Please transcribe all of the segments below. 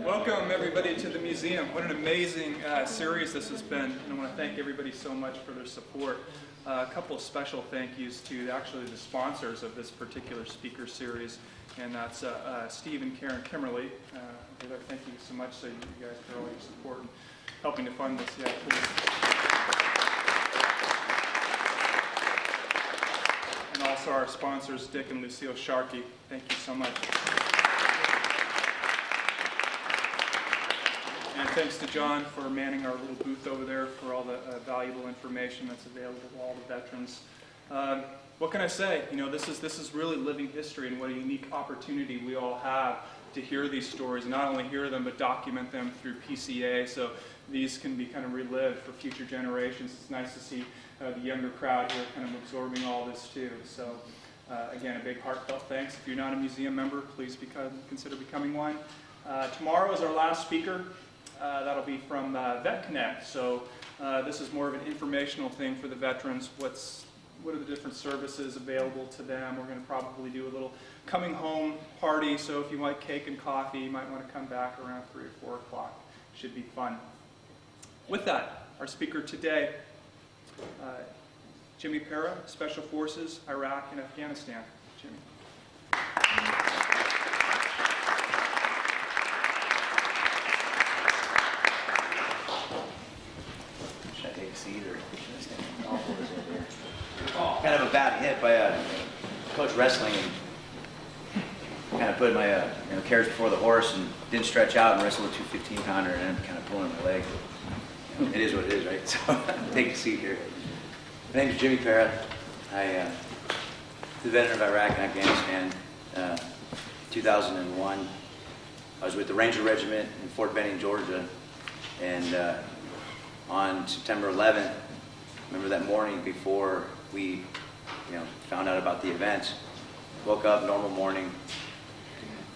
Welcome everybody to the museum. What an amazing series this has been, and I want to thank everybody so much for their support. A couple of special thank yous to actually the sponsors of this particular speaker series, and that's Steve and Karen Kimmerly. Thank you so much, you guys, for all your support and helping to fund this. Yeah, and also our sponsors, Dick and Lucille Sharkey. Thank you so much. And thanks to John for manning our little booth over there for all the valuable information that's available to all the veterans. What can I say? You know, this is really living history, and what a unique opportunity we all have to hear these stories, and not only hear them, but document them through PCA, so these can be kind of relived for future generations. It's nice to see the younger crowd here kind of absorbing all this too. So again, a big heartfelt thanks. If you're not a museum member, please consider becoming one. Tomorrow is our last speaker. That'll be from Vet Connect. So this is more of an informational thing for the veterans. What are the different services available to them? We're going to probably do a little coming home party. So if you like cake and coffee, you might want to come back around 3 or 4 o'clock. Should be fun. With that, our speaker today, Yimmy Pera, Special Forces, Iraq and Afghanistan. Jimmy. Kind of a bad hit by coach wrestling, and kind of put my carriage before the horse and didn't stretch out and wrestled a 215-pounder and ended up kind of pulling my leg. It is what it is, right? So take a seat here. My name is Yimmy Pera. I'm the veteran of Iraq and Afghanistan. 2001, I was with the Ranger Regiment in Fort Benning, Georgia, and on September 11th, remember that morning before we found out about the events, woke up, normal morning.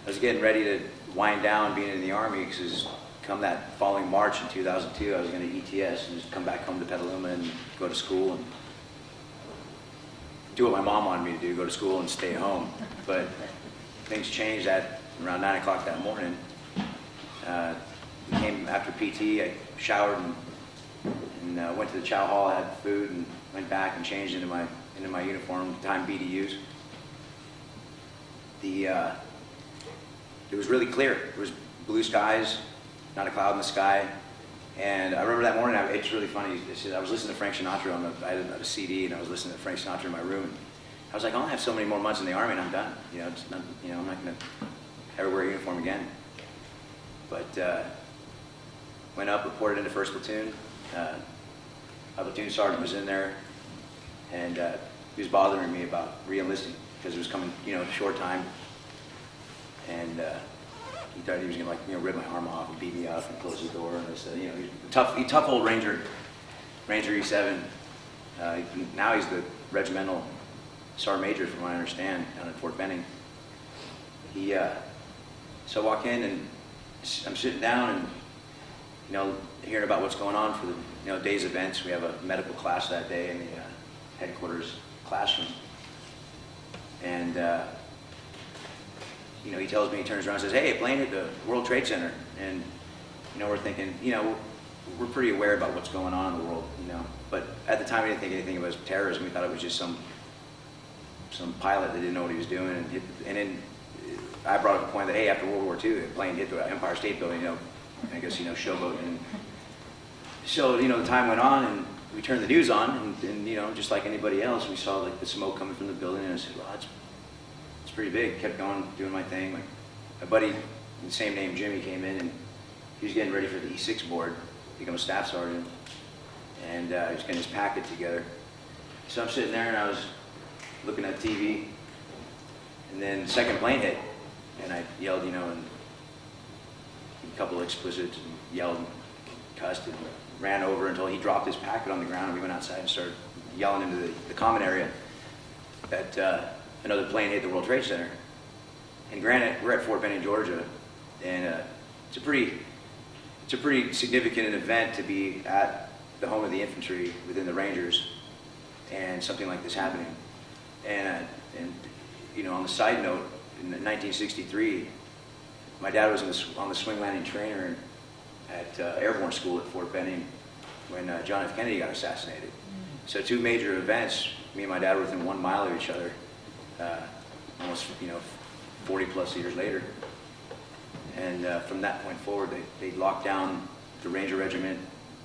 I was getting ready to wind down being in the Army because come that following March in 2002, I was going to ETS and just come back home to Petaluma and go to school and do what my mom wanted me to do, go to school and stay home. But things changed at around 9 o'clock that morning. Came after PT, I showered and went to the chow hall, had food, and went back and changed into my uniform, time BDUs. It was really clear. It was blue skies, not a cloud in the sky. And I remember that morning, it's really funny, I was listening to Frank Sinatra I had a CD, and I was listening to Frank Sinatra in my room. And I was like, I only have so many more months in the Army and I'm done. I'm not going to ever wear a uniform again. But went up, reported into 1st Platoon. A platoon sergeant was in there, and he was bothering me about re-enlisting because it was coming, a short time, and he thought he was going to rip my arm off and beat me up and close the door. And I said, he's a tough old Ranger E7. Now he's the sergeant major, from what I understand, down at Fort Benning. So I walk in and I'm sitting down and hearing about what's going on for the day's events. We have a medical class that day in the headquarters classroom, and he tells me, he turns around and says, "Hey, a plane hit the World Trade Center," and we're thinking, we're pretty aware about what's going on in the world, but at the time we didn't think anything about terrorism. We thought it was just some pilot that didn't know what he was doing, and then I brought up a point that, hey, after World War II, a plane hit the Empire State Building, I guess, showboat. And so, the time went on, and we turned the news on, and just like anybody else, we saw the smoke coming from the building, and I said, well, it's pretty big. Kept going, doing my thing. My buddy, the same name, Jimmy, came in, and he was getting ready for the E6 board to become a staff sergeant, and he was getting his packet together. So I'm sitting there, and I was looking at TV, and then the second plane hit, and I yelled, and a couple of explicits, and yelled and cussed and ran over until he dropped his packet on the ground, and we went outside and started yelling into the common area that another plane hit the World Trade Center. And Grande, we're at Fort Benning, Georgia, and it's a pretty significant event to be at the home of the infantry within the Rangers, and something like this happening. And on the side note, in 1963, my dad was on the swing landing trainer at Airborne School at Fort Benning when John F. Kennedy got assassinated. So 2 major events, me and my dad were within 1 mile of each other, almost 40 plus years later. And from that point forward, they locked down the Ranger Regiment,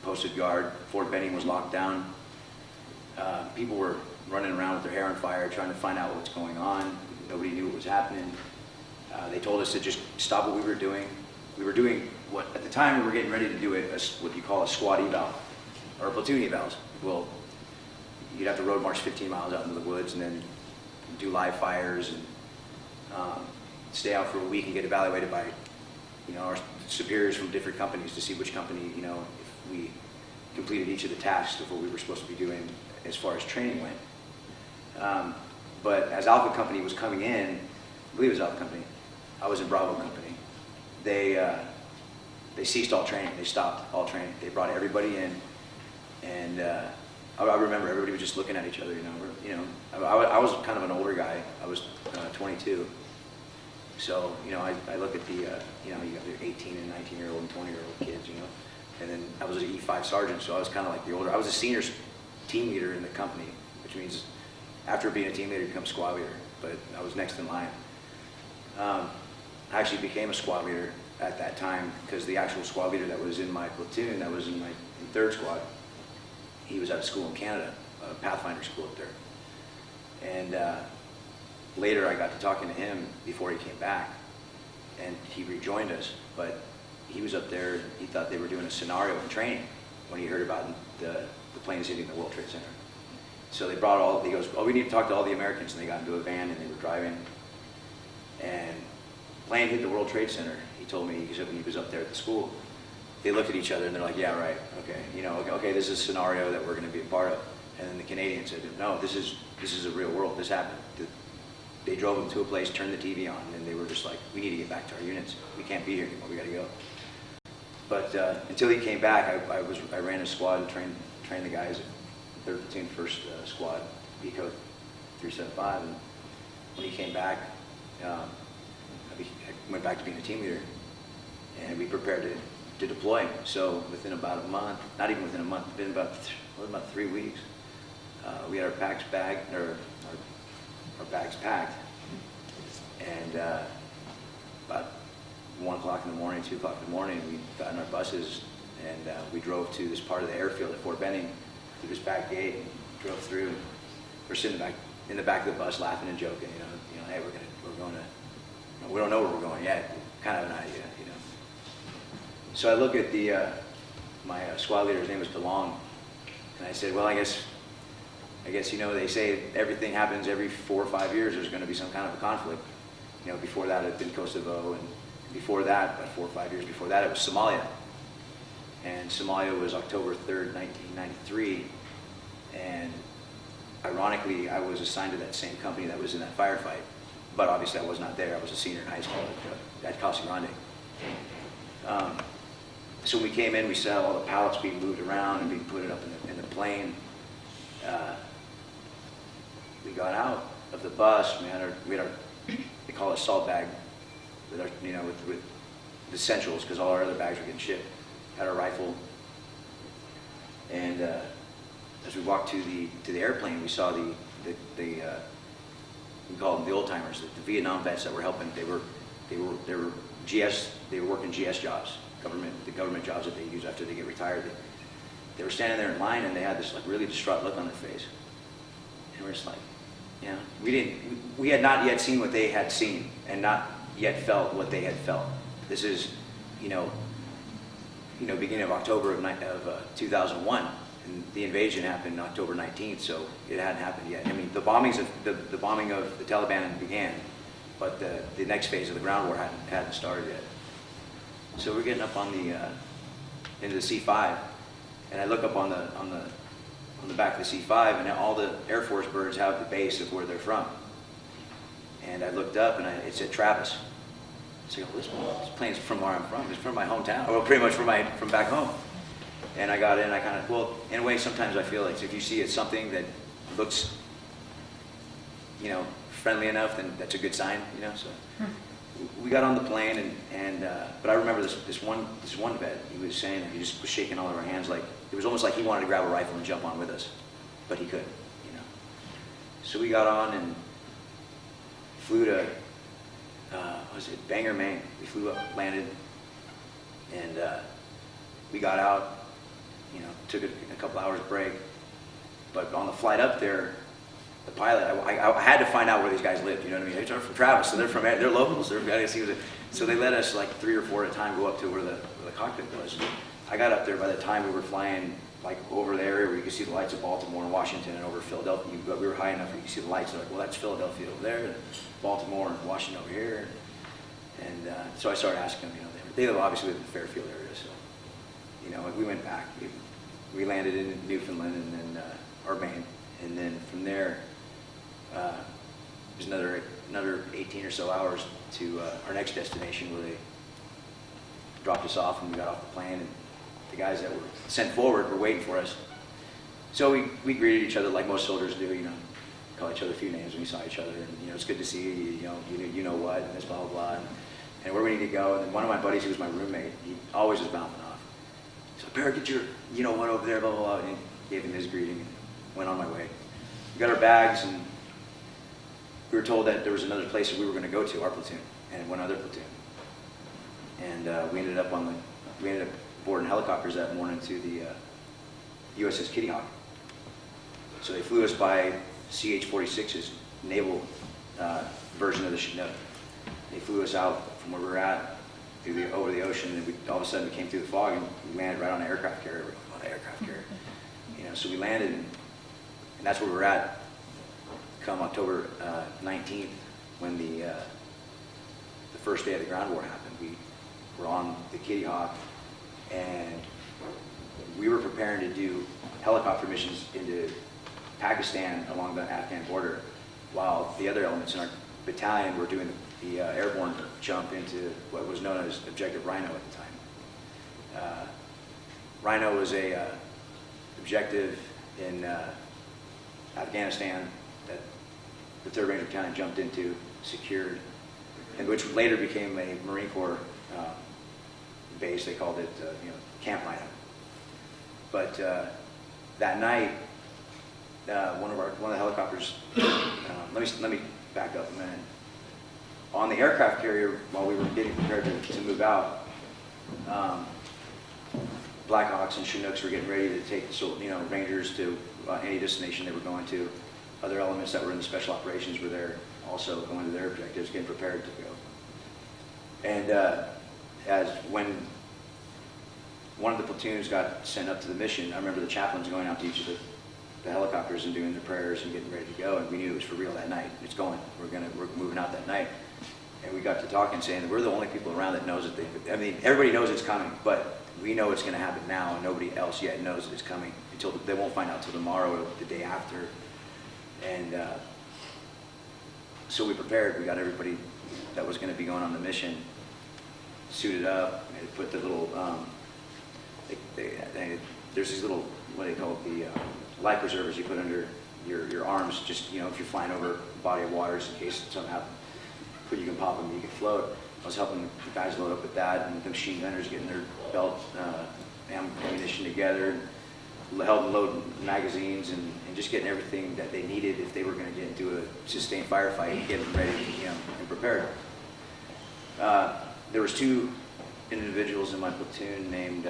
posted guard. Fort Benning was locked down. People were running around with their hair on fire, trying to find out what's going on. Nobody knew what was happening. They told us to just stop what we were doing. We were doing what, at the time, we were getting ready to do what you call a squad eval, or platoon evals. Well, you'd have to road march 15 miles out into the woods and then do live fires and stay out for a week and get evaluated by, our superiors from different companies to see which company, if we completed each of the tasks of what we were supposed to be doing as far as training went. But as Alpha Company was coming in, I believe it was Alpha Company, I was in Bravo Company, they ceased all training. They stopped all training. They brought everybody in, and I remember everybody was just looking at each other. I was kind of an older guy. I was 22, so I look at the you got the 18 and 19-year-old and 20-year-old kids, and then I was an E5 sergeant, so I was kind of like the older. I was a senior team leader in the company, which means after being a team leader, you become squad leader. But I was next in line. I actually became a squad leader at that time because the actual squad leader that was in my platoon, that was in my 3rd squad, he was at a school in Canada, a Pathfinder school up there. And later I got to talking to him before he came back, and he rejoined us, but he was up there, he thought they were doing a scenario in training when he heard about the planes hitting the World Trade Center. So they brought he goes, we need to talk to all the Americans, and they got into a van and they were driving, and plane hit the World Trade Center. He told me, when he was up there at the school, they looked at each other and they're like, yeah, right, okay, okay, this is a scenario that we're going to be a part of. And then the Canadians said, no, this is a real world, this happened. They drove them to a place, turned the TV on, and they were just like, we need to get back to our units. We can't be here anymore, we got to go. But until he came back, I ran a squad and trained the guys at 3rd Platoon 1st Squad, Code 375, and when he came back, I went back to being a team leader, and we prepared to deploy. So within about a month, not even within a month, within about 3 weeks, we had our bags packed, and about 1 o'clock in the morning, 2 o'clock in the morning, we got in our buses, and we drove to this part of the airfield at Fort Benning, through this back gate, and drove through. We're sitting in the back of the bus, laughing and joking. Hey, we're going to. We don't know where we're going yet. Kind of an idea, So I look at my squad leader. His name was DeLong, and I said, well, I guess they say everything happens every 4 or 5 years. There's going to be some kind of a conflict. Before that it had been Kosovo, and before that, about 4 or 5 years before that, it was Somalia. And Somalia was October 3rd, 1993, and ironically, I was assigned to that same company that was in that firefight, but obviously I was not there. I was a senior in high school at Casa Grande. So when we came in, we saw all the pallets being moved around and being put up in the plane. We got out of the bus. We had our they call it salt bag, with our with the essentials, because all our other bags were getting shipped. Had our rifle, and as we walked to the airplane, we saw we call them the old timers, the Vietnam vets that were helping. They were working GS jobs, the government jobs that they use after they get retired. They were standing there in line, and they had this really distraught look on their face, and we're just like, we had not yet seen what they had seen, and not yet felt what they had felt. This is, beginning of October of 2001, and the invasion happened October 19th, so it hadn't happened yet. I mean, the bombing of the Taliban began, but the next phase of the ground war hadn't started yet. So we're getting up on into the C5, and I look up on the back of the C5, and all the Air Force birds have the base of where they're from. And I looked up, and it said Travis. So this plane's from where I'm from. It's from my hometown. Well, pretty much from back home. And I got in. In a way, sometimes I feel like if you see something that looks, friendly enough, then that's a good sign. So we got on the plane, but I remember this one vet. He was saying that he just was shaking all of our hands, like it was almost like he wanted to grab a rifle and jump on with us, but he couldn't, you know. So we got on and flew to was it Bangor, Maine? We flew up, landed, and we got out. You know, took a couple hours break, but on the flight up there, the pilot, I had to find out where these guys lived. You know what I mean? They're from Travis, so they're locals. So they let us like 3 or 4 at a time go up to where the cockpit was. I got up there by the time we were flying like over the area where you could see the lights of Baltimore and Washington and over Philadelphia. We were high enough where you could see the lights. They're like, well, that's Philadelphia over there, and Baltimore and Washington over here. And so I started asking them. You know, they obviously live in the Fairfield area, so you know, we went back. We landed in Newfoundland and then or Maine, and then from there, there's another 18 or so hours to our next destination, where they dropped us off and we got off the plane, and the guys that were sent forward were waiting for us. So we greeted each other like most soldiers do, you know, call each other a few names when we saw each other, and you know, it's good to see you, you know what, and this blah blah blah, and where we need to go. And then one of my buddies, who was my roommate, he always was bouncing off. He said, Pera, get your, you know what, over there, blah blah blah, and he gave him his greeting and went on my way. We got our bags, and we were told that there was another place that we were going to go to, our platoon, and one other platoon. And we ended up boarding helicopters that morning to the USS Kitty Hawk. So they flew us by CH-46's naval version of the Chinook. They flew us out from where we were at over the ocean, and all of a sudden we came through the fog and we landed right on an aircraft carrier. We're like, oh, the aircraft carrier. You know, so we landed, and that's where we were at come October 19th, when the first day of the ground war happened. We were on the Kitty Hawk, and we were preparing to do helicopter missions into Pakistan along the Afghan border, while the other elements in our battalion were doing the airborne jump into what was known as Objective Rhino at the time. Rhino was a objective in Afghanistan that the 3rd Ranger Battalion jumped into, secured, and which later became a Marine Corps base. They called it, Camp Rhino. But that night, one of the helicopters. Let me back up a minute. On the aircraft carrier, while we were getting prepared to move out, Blackhawks and Chinooks were getting ready to take Rangers to any destination they were going to. Other elements that were in the special operations were there, also going to their objectives, getting prepared to go. And when one of the platoons got sent up to the mission, I remember the chaplains going out to each of the helicopters and doing their prayers and getting ready to go, and we knew it was for real that night. It's going. We're moving out that night. And we got to talking, saying that we're the only people around that knows that everybody knows it's coming, but we know it's going to happen now, and nobody else yet knows that it's coming until they won't find out till tomorrow or the day after. And so we prepared. We got everybody that was going to be going on the mission suited up. They put the little there's these little, what do they call it, the life preservers you put under your arms, just if you're flying over a body of waters in case something happens. But you can pop them, you can float. I was helping the guys load up with that, and the machine gunners getting their belt ammunition together, helping load magazines, and just getting everything that they needed if they were going to get into a sustained firefight and get them ready and prepared. There was 2 individuals in my platoon named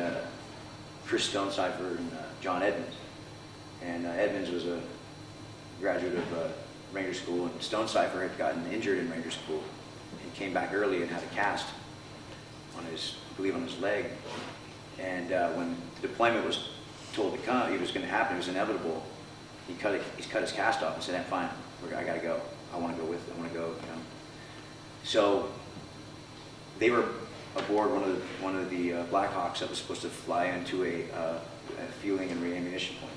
Chris Stonecipher and John Edmonds. And Edmonds was a graduate of Ranger School, and Stonecipher had gotten injured in Ranger School and came back early and had a cast on his, I believe, on his leg. And when the deployment was told to come, it was going to happen, it was inevitable. He cut his cast off and said, "I'm fine. I got to go. I want to go with. I want to go." So they were aboard one of the Blackhawks that was supposed to fly into a fueling and re-ammunition point.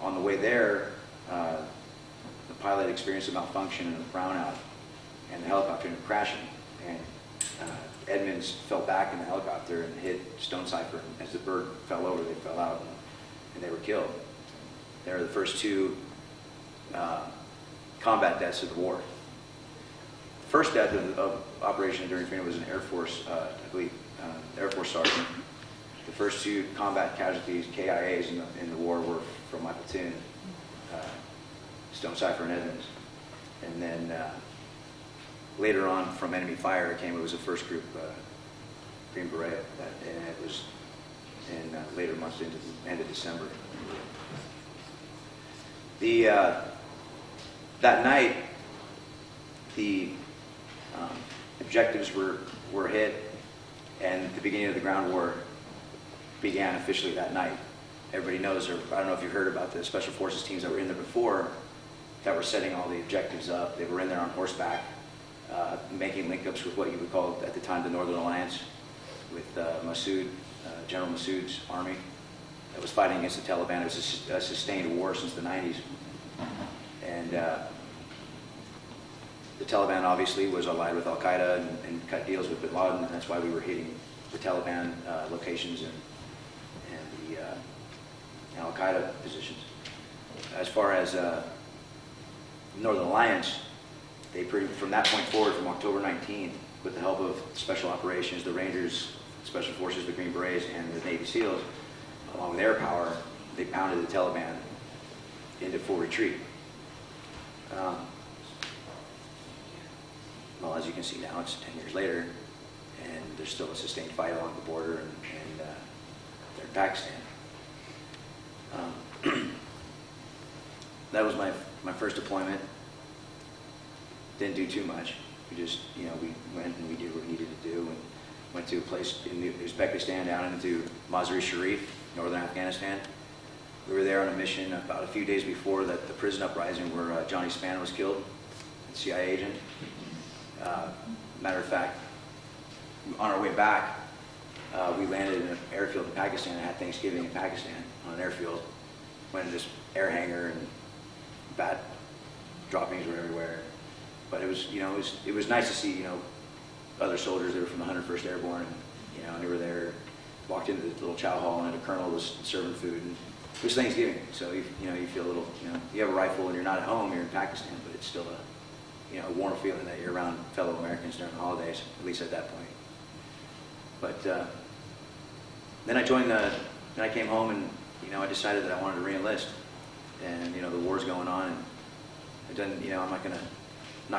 On the way there, the pilot experienced a malfunction and a brownout, and the helicopter ended up crashing. And Edmonds fell back in the helicopter and hit Stonecipher. And as the bird fell over, they fell out, and they were killed. They were the first 2 combat deaths of the war. first death of Operation Enduring Freedom was an Air Force, I believe, Air Force sergeant. The first 2 combat casualties, KIAs in the war, were from my platoon, Stone Cipher and Edmonds. And then later on, from enemy fire, it was the first group, Green Beret, and it was in later months into the end of December. That night, the objectives were hit, and the beginning of the ground war began officially that night. Everybody knows, or I don't know if you've heard about the Special Forces teams that were in there before, that were setting all the objectives up. They were in there on horseback, making link-ups with what you would call at the time the Northern Alliance, with Massoud, General Massoud's army that was fighting against the Taliban. It was a sustained war since the 90s. And the Taliban obviously was allied with Al-Qaeda and cut deals with Bin Laden, and that's why we were hitting the Taliban locations and the Al-Qaeda positions. As far as Northern Alliance, from that point forward, from October 19th, with the help of Special Operations, the Rangers, Special Forces, the Green Berets, and the Navy SEALs, along with air power, they pounded the Taliban into full retreat. Well, as you can see now, it's 10 years later, and there's still a sustained fight along the border, and they're in Pakistan. That was my first deployment. Didn't do too much. We just, we went and we did what we needed to do, and went to a place in Uzbekistan down into Mazar-e-Sharif, northern Afghanistan. We were there on a mission about a few days before the prison uprising where Johnny Spann was killed, the CIA agent. Matter of fact, on our way back, we landed in an airfield in Pakistan and had Thanksgiving in Pakistan on an airfield. Went to this air hangar, and bat droppings were everywhere. But it was nice to see, other soldiers. They were from the 101st Airborne, and they were there. Walked into the little chow hall, and a colonel was serving food. And it was Thanksgiving, so you feel a little, you have a rifle and you're not at home, you're in Pakistan, but it's still a warm feeling that you're around fellow Americans during the holidays, at least at that point. But then I came home, and I decided that I wanted to re-enlist, and the war's going on, and it doesn't, I'm not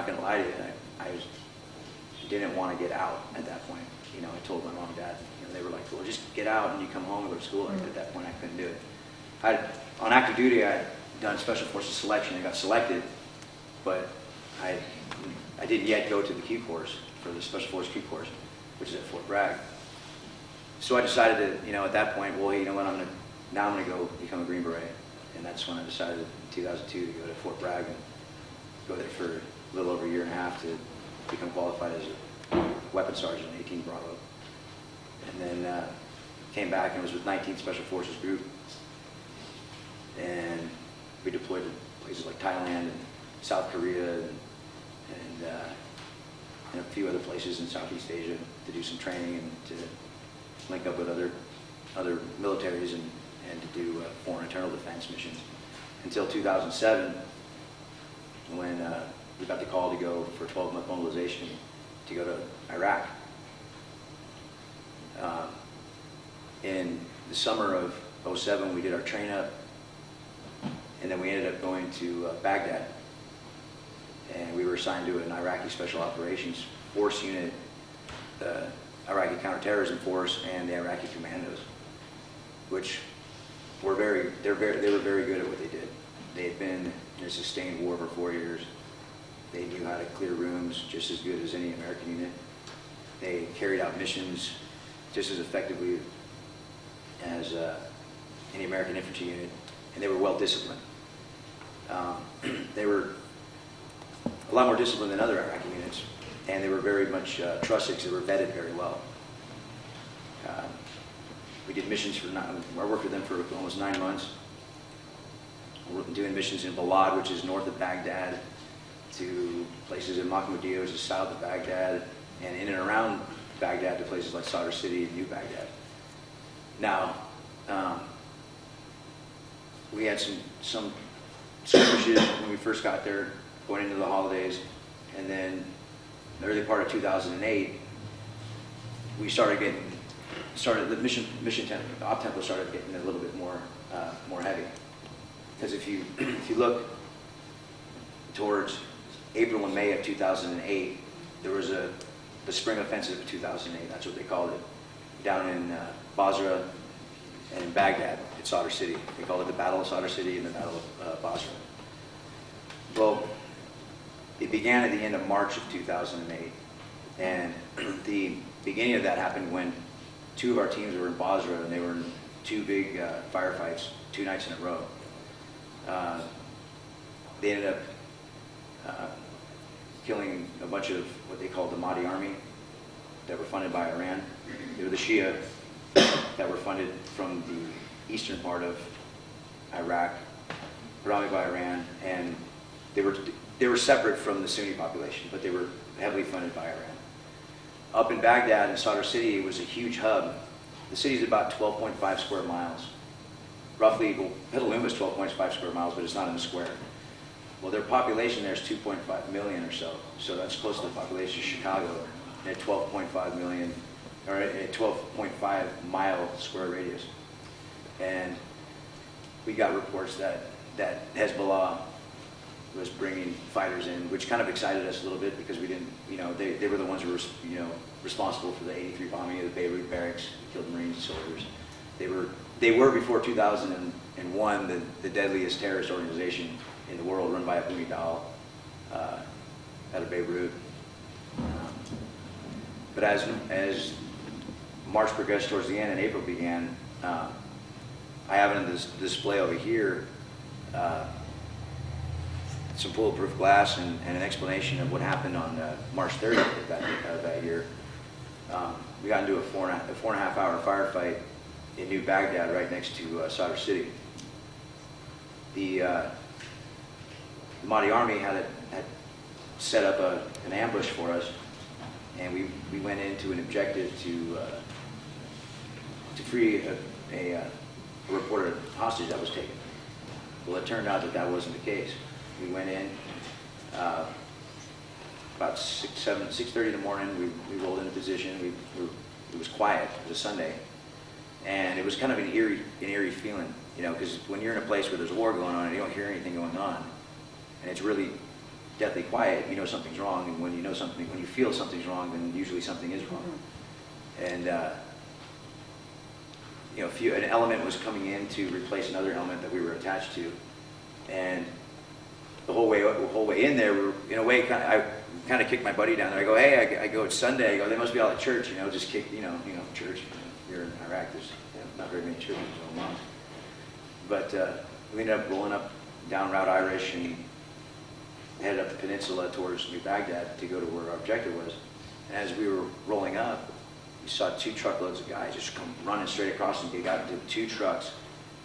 gonna lie to you, I didn't want to get out at that point. I told my mom and dad, they were like, well, just get out and you come home and go to school. At that point, I couldn't do it. On active duty, I had done Special Forces selection. I got selected, but I didn't yet go to the Q course, for the Special Forces Q course, which is at Fort Bragg. So I decided that, at that point, well, hey, you know what, I'm gonna go become a Green Beret. And that's when I decided in 2002 to go to Fort Bragg and go there for a little over a year and a half to become qualified as a weapons sergeant in 18 Bravo. And then came back and was with 19th Special Forces Group. And we deployed to places like Thailand and South Korea and a few other places in Southeast Asia to do some training and to link up with other militaries and to do foreign internal defense missions until 2007, when we got the call to go for 12-month mobilization to go to Iraq. In the summer of 2007, we did our train up, and then we ended up going to Baghdad, and we were assigned to an Iraqi Special Operations Force unit, the Iraqi Counterterrorism Force, and the Iraqi Commandos, which were they were very good at what they did. They had been in a sustained war for 4 years. They knew how to clear rooms just as good as any American unit. They carried out missions just as effectively as any American infantry unit, and they were well disciplined. They were a lot more disciplined than other Iraqi units, and they were very much trusted because they were vetted very well. We did missions I worked with them for almost 9 months. We're doing missions in Balad, which is north of Baghdad, to places in Mahmoudiya, which is south of Baghdad, and in and around Baghdad to places like Sadr City and New Baghdad. Now, we had some skirmishes when we first got there, going into the holidays, and then the early part of 2008, we the mission tempo, the op tempo started getting a little bit more heavy. Because if you look towards April and May of 2008, there was the spring offensive of 2008. That's what they called it, down in Basra and in Baghdad, at Sadr City. They called it the Battle of Sadr City and the Battle of Basra. Well, it began at the end of March of 2008, and the beginning of that happened when two of our teams were in Basra, and they were in two big firefights 2 nights in a row. They ended up killing a bunch of what they called the Mahdi army that were funded by Iran. They were the Shia that were funded from the eastern part of Iraq, predominantly by Iran, and they were separate from the Sunni population, but they were heavily funded by Iran. Up in Baghdad and Sadr City, it was a huge hub. The city is about 12.5 square miles. Roughly, well, Petaluma is 12.5 square miles, but it's not in the square. Well, their population there is 2.5 million or so. So that's close to the population of Chicago, at 12.5 million, or a 12.5 mile square radius. And we got reports that Hezbollah was bringing fighters in, which kind of excited us a little bit because we didn't, they were the ones who were, responsible for the 83 bombing of the Beirut barracks, killed Marines and soldiers. They were before 2001 the deadliest terrorist organization in the world, run by Abu Nidal out of Beirut. But as March progressed towards the end and April began, I have it in this display over here, some bulletproof glass and an explanation of what happened on March 30th of that year. We got into a 4.5 hour firefight in New Baghdad, right next to Sadr City. The Mahdi army had set up an ambush for us, and we went into an objective to free a reported hostage that was taken. Well, it turned out that wasn't the case. We went in about 6:30 in the morning. We rolled into position. It was quiet. It was a Sunday, and it was kind of an eerie feeling, because when you're in a place where there's a war going on and you don't hear anything going on, and it's really deathly quiet, you know something's wrong. And when you feel something's wrong, then usually something is wrong. And an element was coming in to replace another element that we were attached to, and the whole way in there, in a way, I kind of kicked my buddy down there. I go, hey, I go, it's Sunday. I go, they must be all at church, just kick, church. You're in Iraq, there's not very many churches going on. But we ended up rolling up down Route Irish and headed up the peninsula towards New Baghdad to go to where our objective was. And as we were rolling up, we saw 2 truckloads of guys just come running straight across, and they got into 2 trucks.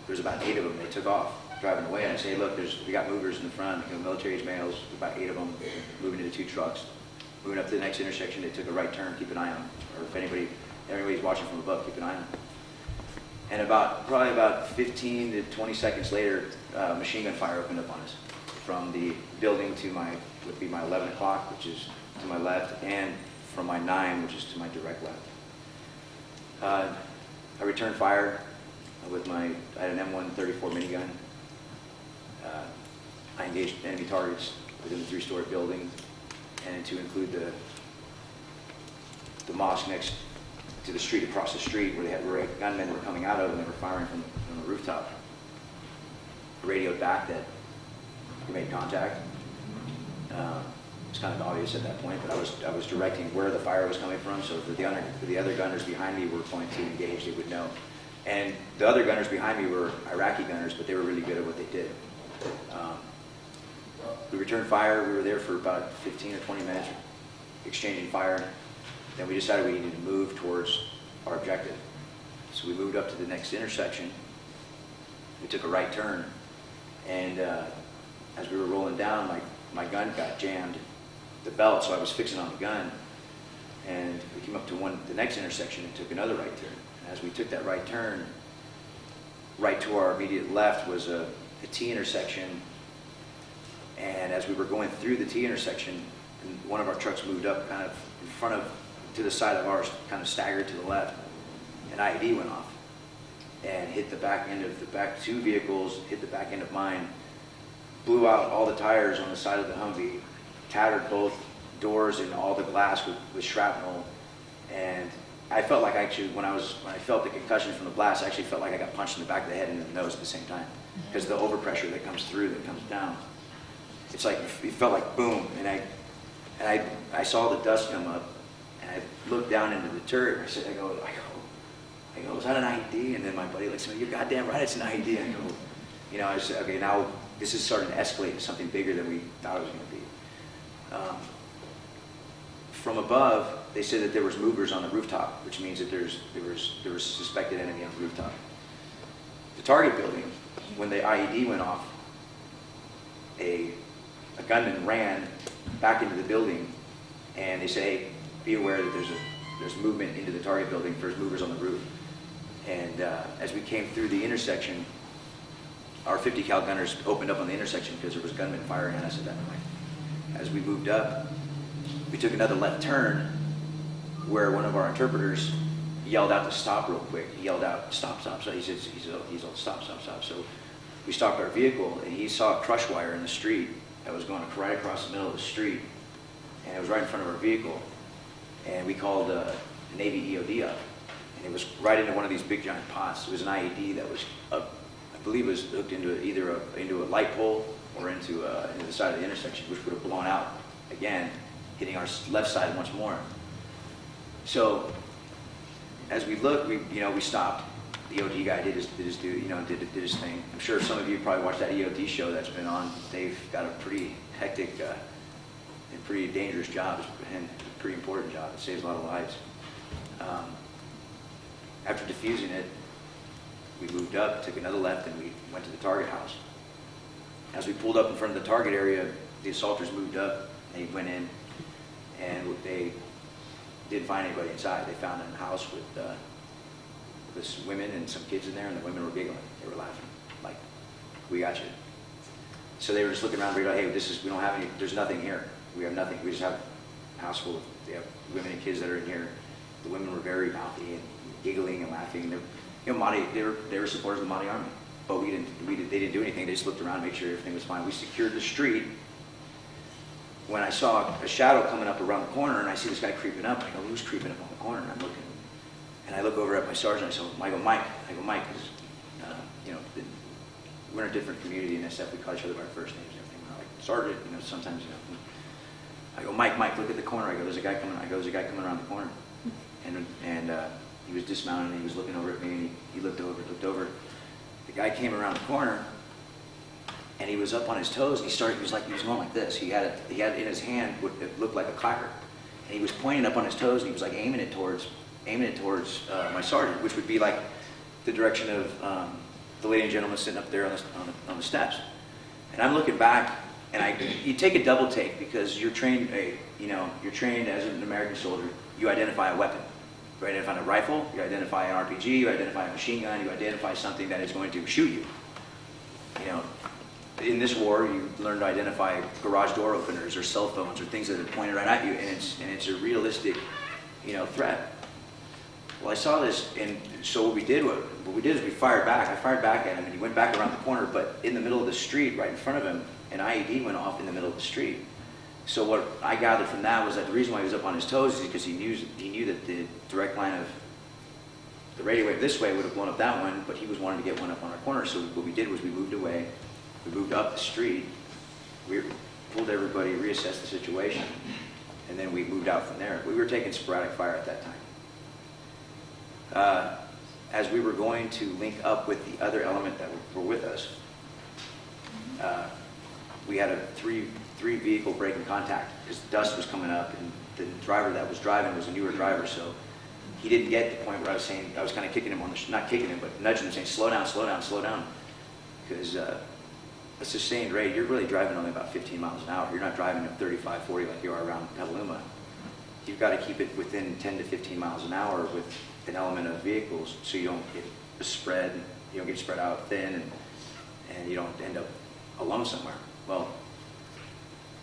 There's about 8 of them. They took off, driving away. And I say, look, we got movers in the front, military-age males, about 8 of them, moving into 2 trucks. Moving up to the next intersection, they took a right turn, keep an eye on them. Or if anybody's watching from above, keep an eye on them. And probably about 15 to 20 seconds later, machine gun fire opened up on us from the building to would be my 11 o'clock, which is to my left, and from my 9, which is to my direct left. I returned fire with I had an M134 minigun. I engaged enemy targets within the 3-story building, and to include the mosque next to the street, across the street, where gunmen were coming out of, and they were firing from the rooftop. I radioed back that we made contact. It's kind of obvious at that point, but I was directing where the fire was coming from, so that the other gunners behind me were going to engage, they would know. And the other gunners behind me were Iraqi gunners, but they were really good at what they did. We returned fire. We were there for about 15 or 20 minutes, exchanging fire. Then we decided we needed to move towards our objective. So we moved up to the next intersection. We took a right turn, and as we were rolling down, my gun got jammed, the belt, so I was fixing on the gun. And we came up to the next intersection and took another right turn. And as we took that right turn, right to our immediate left was a T intersection. And as we were going through the T intersection, and one of our trucks moved up kind of in front of, to the side of ours, kind of staggered to the left. An IED went off and hit the back end of the back two vehicles, hit the back end of mine, blew out all the tires on the side of the Humvee, tattered both doors and all the glass with shrapnel. And I felt like actually, when I felt the concussion from the blast, I actually felt like I got punched in the back of the head and in the nose at the same time, because of the overpressure that comes through, that comes down. It's like, it felt like boom, and I saw the dust come up, and I looked down into the turret, and I go, is that an IED? And then my buddy looks at me, you're goddamn right, it's an IED. I go, you know, I said, okay, now this is starting to escalate to something bigger than we thought it was going to be. From above, they said that there was movers on the rooftop, which means that there was suspected enemy on the rooftop. The target building, when the IED went off, a gunman ran back into the building, and they said, hey, be aware that there's movement into the target building. There's movers on the roof. And as we came through the intersection, our 50 cal gunners opened up on the intersection because there was gunmen firing at us at that point. As we moved up, we took another left turn where one of our interpreters yelled out to stop real quick. He yelled out, stop, stop, stop. He's all, stop, stop, stop. So we stopped our vehicle, and he saw a crush wire in the street that was going right across the middle of the street, and it was right in front of our vehicle. And we called Navy EOD up, and it was right into one of these big giant pots. It was an IED that was, I believe, was hooked into into a light pole or into the side of the intersection, which would have blown out again, hitting our left side once more. So as we looked, we stopped. The EOD guy did his thing. I'm sure some of you probably watched that EOD show that's been on. They've got a pretty hectic and pretty dangerous job, and a pretty important job. It saves a lot of lives. After defusing it, we moved up, took another left, and we went to the target house. As we pulled up in front of the target area, the assaulters moved up. They went in, and they didn't find anybody inside. They found a house with women and some kids in there, and the women were giggling. They were laughing, like, "We got you." So they were just looking around, like, "Hey, we don't have any. There's nothing here. We have nothing. We just have a house full of women and kids that are in here." The women were very mouthy and giggling and laughing. They were supporters of the Mahdi Army, but they didn't do anything. They just looked around, made sure everything was fine. We secured the street. When I saw a shadow coming up around the corner, and I see this guy creeping up, I go, "Who's creeping up on the corner?" And I'm looking, and I look over at my sergeant. I go, Mike, because we're in a different community in SF. We call each other by our first names and everything. We're like, "Sergeant," sometimes, I go, Mike, look at the corner. I go, there's a guy coming around the corner. And he was dismounted, and he was looking over at me, and he looked over. The guy came around the corner, and he was up on his toes, and he was going like this. He had in his hand what it looked like a clacker, and he was pointing up on his toes, and he was like aiming it towards my sergeant, which would be like the direction of the lady and gentleman sitting up there on the steps. And I'm looking back, and you take a double take, because you're trained as an American soldier. You identify a weapon. You identify a rifle, you identify an RPG, you identify a machine gun, you identify something that is going to shoot you. In this war, you learn to identify garage door openers or cell phones or things that are pointed right at you, and it's a realistic, threat. Well, I saw this, and so what we did is we fired back. I fired back at him, and he went back around the corner, but in the middle of the street, right in front of him, an IED went off in the middle of the street. So what I gathered from that was that the reason why he was up on his toes is because he knew that the direct line of the radio wave this way would have blown up that one, but he was wanting to get one up on our corner. So what we did was we moved away, we moved up the street, we pulled everybody, reassessed the situation, and then we moved out from there. We were taking sporadic fire at that time. As we were going to link up with the other element that were with us, we had a three vehicle break in contact because dust was coming up, and the driver that was driving was a newer driver, so he didn't get the point where I was kind of kicking him not kicking him, but nudging him, saying, slow down, because a sustained rate, you're really driving only about 15 miles an hour. You're not driving at 35, 40 like you are around Petaluma. You've got to keep it within 10 to 15 miles an hour with an element of vehicles, so you don't get spread out thin, and you don't end up alone somewhere. Well,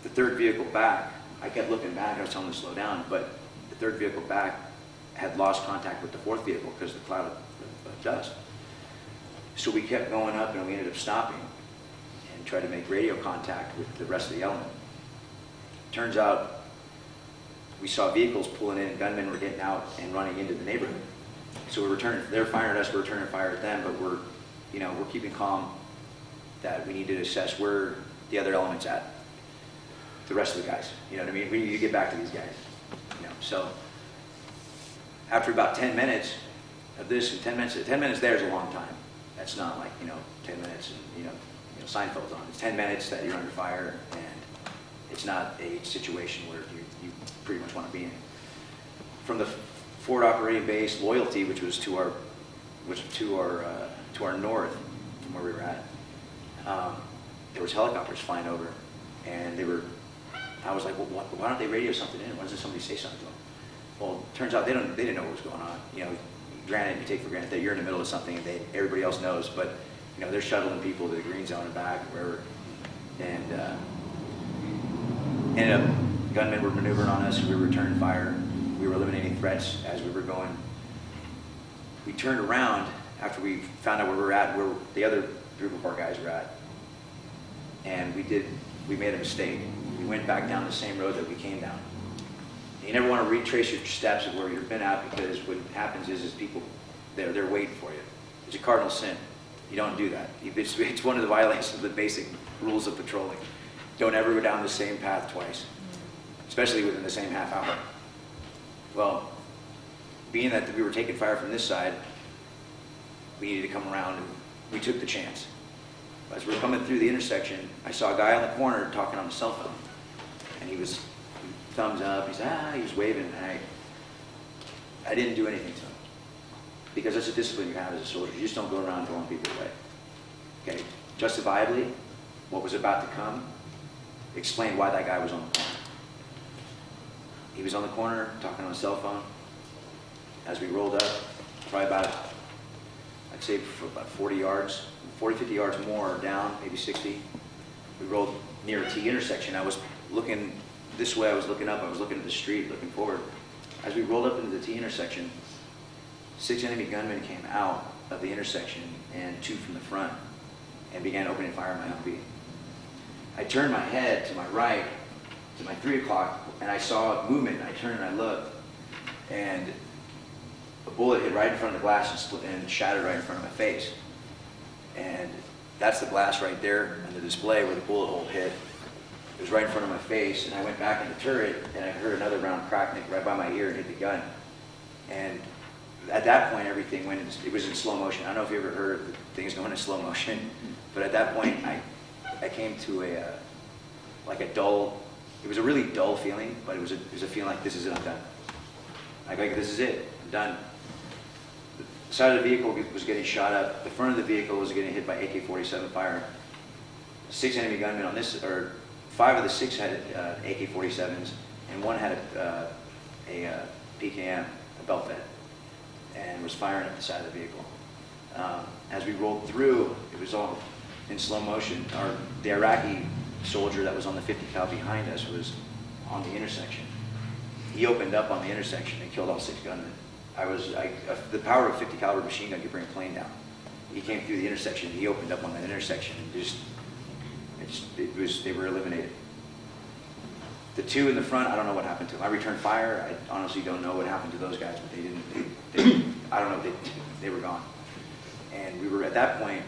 the third vehicle back, I kept looking back, I was telling them to slow down, but the third vehicle back had lost contact with the fourth vehicle because of the cloud of dust. So we kept going up and we ended up stopping and tried to make radio contact with the rest of the element. Turns out we saw vehicles pulling in and gunmen were getting out and running into the neighborhood. So we're returning, they're firing at us, we're returning fire at them, but we're keeping calm that we need to assess where the other element's at. The rest of the guys, you know what I mean? We need to get back to these guys, So after about 10 minutes of this, and 10 minutes there is a long time. That's not like, 10 minutes and, Seinfeld's on. It's 10 minutes that you're under fire, and it's not a situation where you pretty much want to be in. From the forward operating base, Loyalty, which was to our north from where we were at, there was helicopters flying over, and I was like, well, why don't they radio something in? Why doesn't somebody say something to them? Well, it turns out they didn't know what was going on. Granted, you take for granted that you're in the middle of something and everybody else knows, but they're shuttling people to the green zone and back, wherever. And ended up, gunmen were maneuvering on us. We were returning fire. We were eliminating threats as we were going. We turned around after we found out where we were at, where the other group of our guys were at, and we made a mistake. We went back down the same road that we came down. You never want to retrace your steps of where you've been at, because what happens is people, they're waiting for you. It's a cardinal sin. You don't do that. It's one of the violations of the basic rules of patrolling. Don't ever go down the same path twice, especially within the same half hour. Well, being that we were taking fire from this side, we needed to come around, and we took the chance. As we were coming through the intersection, I saw a guy on the corner talking on his cell phone, and he was thumbs up. He was waving, and I didn't do anything to him, because that's a discipline you have as a soldier. You just don't go around blowing people away. Okay, justifiably, what was about to come, explain why that guy was on the corner. He was on the corner talking on his cell phone. As we rolled up, probably about, I'd say for about 40 yards, 40, 50 yards more down, maybe 60. We rolled near a T intersection. I was looking this way, I was looking up, I was looking at the street, looking forward. As we rolled up into the T intersection, 6 enemy gunmen came out of the intersection, and 2 from the front, and began opening fire on my Humvee. I turned my head to my right, to my 3 o'clock, and I saw movement. I turned and I looked, and a bullet hit right in front of the glass and shattered right in front of my face. And that's the glass right there on the display where the bullet hole hit. It was right in front of my face, and I went back in the turret, and I heard another round crack right by my ear and hit the gun. And at that point, everything went, it was in slow motion. I don't know if you ever heard of things going in slow motion, but at that point, I came to like a dull, it was a really dull feeling, but it was a feeling like, this is it, I'm done. Like this is it, I'm done. The side of the vehicle was getting shot up. The front of the vehicle was getting hit by AK-47 fire. 6 enemy gunmen on this, or 5 of the 6 had AK-47s, and 1 had a PKM, a belt fed, and was firing up the side of the vehicle. As we rolled through, it was all in slow motion. The Iraqi soldier that was on the 50 cal behind us was on the intersection. He opened up on the intersection and killed all 6 gunmen. The power of a 50 caliber machine gun could bring a plane down. He came through the intersection. He opened up on that intersection, and they were eliminated. The 2 in the front, I don't know what happened to them. I returned fire. I honestly don't know what happened to those guys, but I don't know, they were gone. And we were at that point,